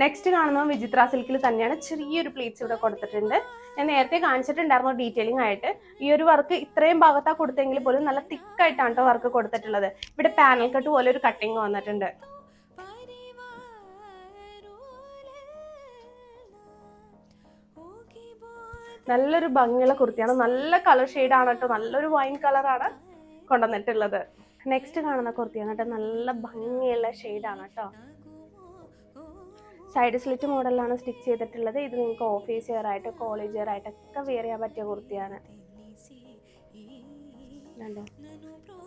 നെക്സ്റ്റ് കാണുന്നത് വിചിത്ര സിൽക്കിൽ തന്നെയാണ്. ചെറിയൊരു പ്ലീറ്റ്സ് ഇവിടെ കൊടുത്തിട്ടുണ്ട്. ഞാൻ നേരത്തെ കാണിച്ചിട്ടുണ്ടായിരുന്നു ഡീറ്റെയിലിംഗ് ആയിട്ട്. ഈ ഒരു വർക്ക് ഇത്രയും ഭാഗത്താ കൊടുത്തെങ്കിൽ പോലും നല്ല തിക്കായിട്ടാണ് കേട്ടോ വർക്ക് കൊടുത്തിട്ടുള്ളത്. ഇവിടെ പാനൽ കട്ട് പോലെ ഒരു കട്ടിങ് വന്നിട്ടുണ്ട്. നല്ലൊരു ഭംഗിയുള്ള കുർത്തിയാണ്. നല്ല കളർ ഷെയ്ഡാണ് കേട്ടോ. നല്ലൊരു വൈൻ കളറാണ് കൊണ്ടുവന്നിട്ടുള്ളത്. നെക്സ്റ്റ് കാണുന്ന കുർത്തിയാണ് കേട്ടോ. നല്ല ഭംഗിയുള്ള ഷെയ്ഡാണ് കേട്ടോ. സൈഡ് സ്ലിറ്റ് മോഡലാണ് സ്റ്റിച്ച് ചെയ്തിട്ടുള്ളത്. ഇത് നിങ്ങൾക്ക് ഓഫീസ് വെയർ ആയിട്ട് കോളേജ് വെയർ ആയിട്ടൊക്കെ വെയർ ചെയ്യാൻ പറ്റിയ കുർത്തിയാണ്.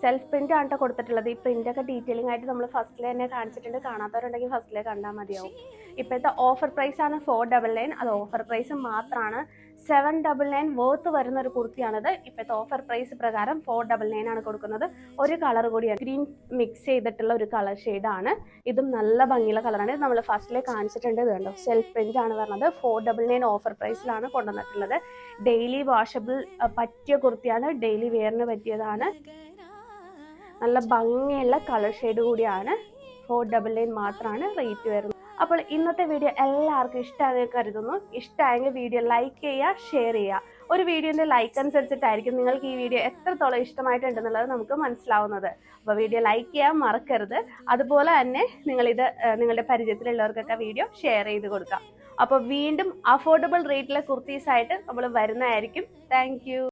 സെൽഫ് പ്രിന്റ് ആണ് കേട്ടോ കൊടുത്തിട്ടുള്ളത്. ഈ പ്രിന്റ് ഒക്കെ ഡീറ്റെയിലിംഗ് ആയിട്ട് നമ്മൾ ഫസ്റ്റിൽ തന്നെ കാണിച്ചിട്ടുണ്ട്. കാണാത്തവരുണ്ടെങ്കിൽ ഫസ്റ്റിലെ കണ്ടാൽ മതിയാവും. ഇപ്പോഴത്തെ ഓഫർ പ്രൈസ് ആണ് 499. അത് ഓഫർ പ്രൈസ് മാത്രമാണ്. 799 വർത്ത് വരുന്ന ഒരു കുർത്തിയാണിത്. ഇപ്പോഴത്തെ ഓഫർ പ്രൈസ് പ്രകാരം 499 ആണ് കൊടുക്കുന്നത്. ഒരു കളർ കൂടിയാണ്, ഗ്രീൻ മിക്സ് ചെയ്തിട്ടുള്ള ഒരു കളർ ഷെയ്ഡാണ്. ഇതും നല്ല ഭംഗിയുള്ള കളറാണ്. ഇത് നമ്മൾ ഫസ്റ്റിലെ കാണിച്ചിട്ടുണ്ട്. ഇത് കണ്ടോ, സെൽഫ് പ്രിന്റ് ആണ് വരുന്നത്. 499 ഓഫർ പ്രൈസിലാണ് കൊണ്ടുവന്നിട്ടുള്ളത്. ഡെയിലി വാഷബിൾ പറ്റിയ കുർത്തിയാണ്. ഡെയിലി വെയറിന് പറ്റിയതാണ്. നല്ല ഭംഗിയുള്ള കളർ ഷെയ്ഡ് കൂടിയാണ്. 499 മാത്രമാണ് റേറ്റ് വരുന്നത്. അപ്പോൾ ഇന്നത്തെ വീഡിയോ എല്ലാവർക്കും ഇഷ്ടമാണെന്ന് കരുതുന്നു. ഇഷ്ടമായെങ്കിൽ വീഡിയോ ലൈക്ക് ചെയ്യുക, ഷെയർ ചെയ്യുക. ഒരു വീഡിയോൻ്റെ ലൈക്ക് അനുസരിച്ചിട്ടായിരിക്കും നിങ്ങൾക്ക് ഈ വീഡിയോ എത്രത്തോളം ഇഷ്ടമായിട്ടുണ്ടെന്നുള്ളത് നമുക്ക് മനസ്സിലാവുന്നത്. അപ്പോൾ വീഡിയോ ലൈക്ക് ചെയ്യാൻ മറക്കരുത്. അതുപോലെ തന്നെ നിങ്ങളുടെ പരിചയത്തിലുള്ളവർക്കൊക്കെ വീഡിയോ ഷെയർ ചെയ്ത് കൊടുക്കാം. അപ്പോൾ വീണ്ടും അഫോർഡബിൾ റേറ്റിലെ കുർത്തീസായിട്ട് നമ്മൾ വരുന്നതായിരിക്കും. താങ്ക്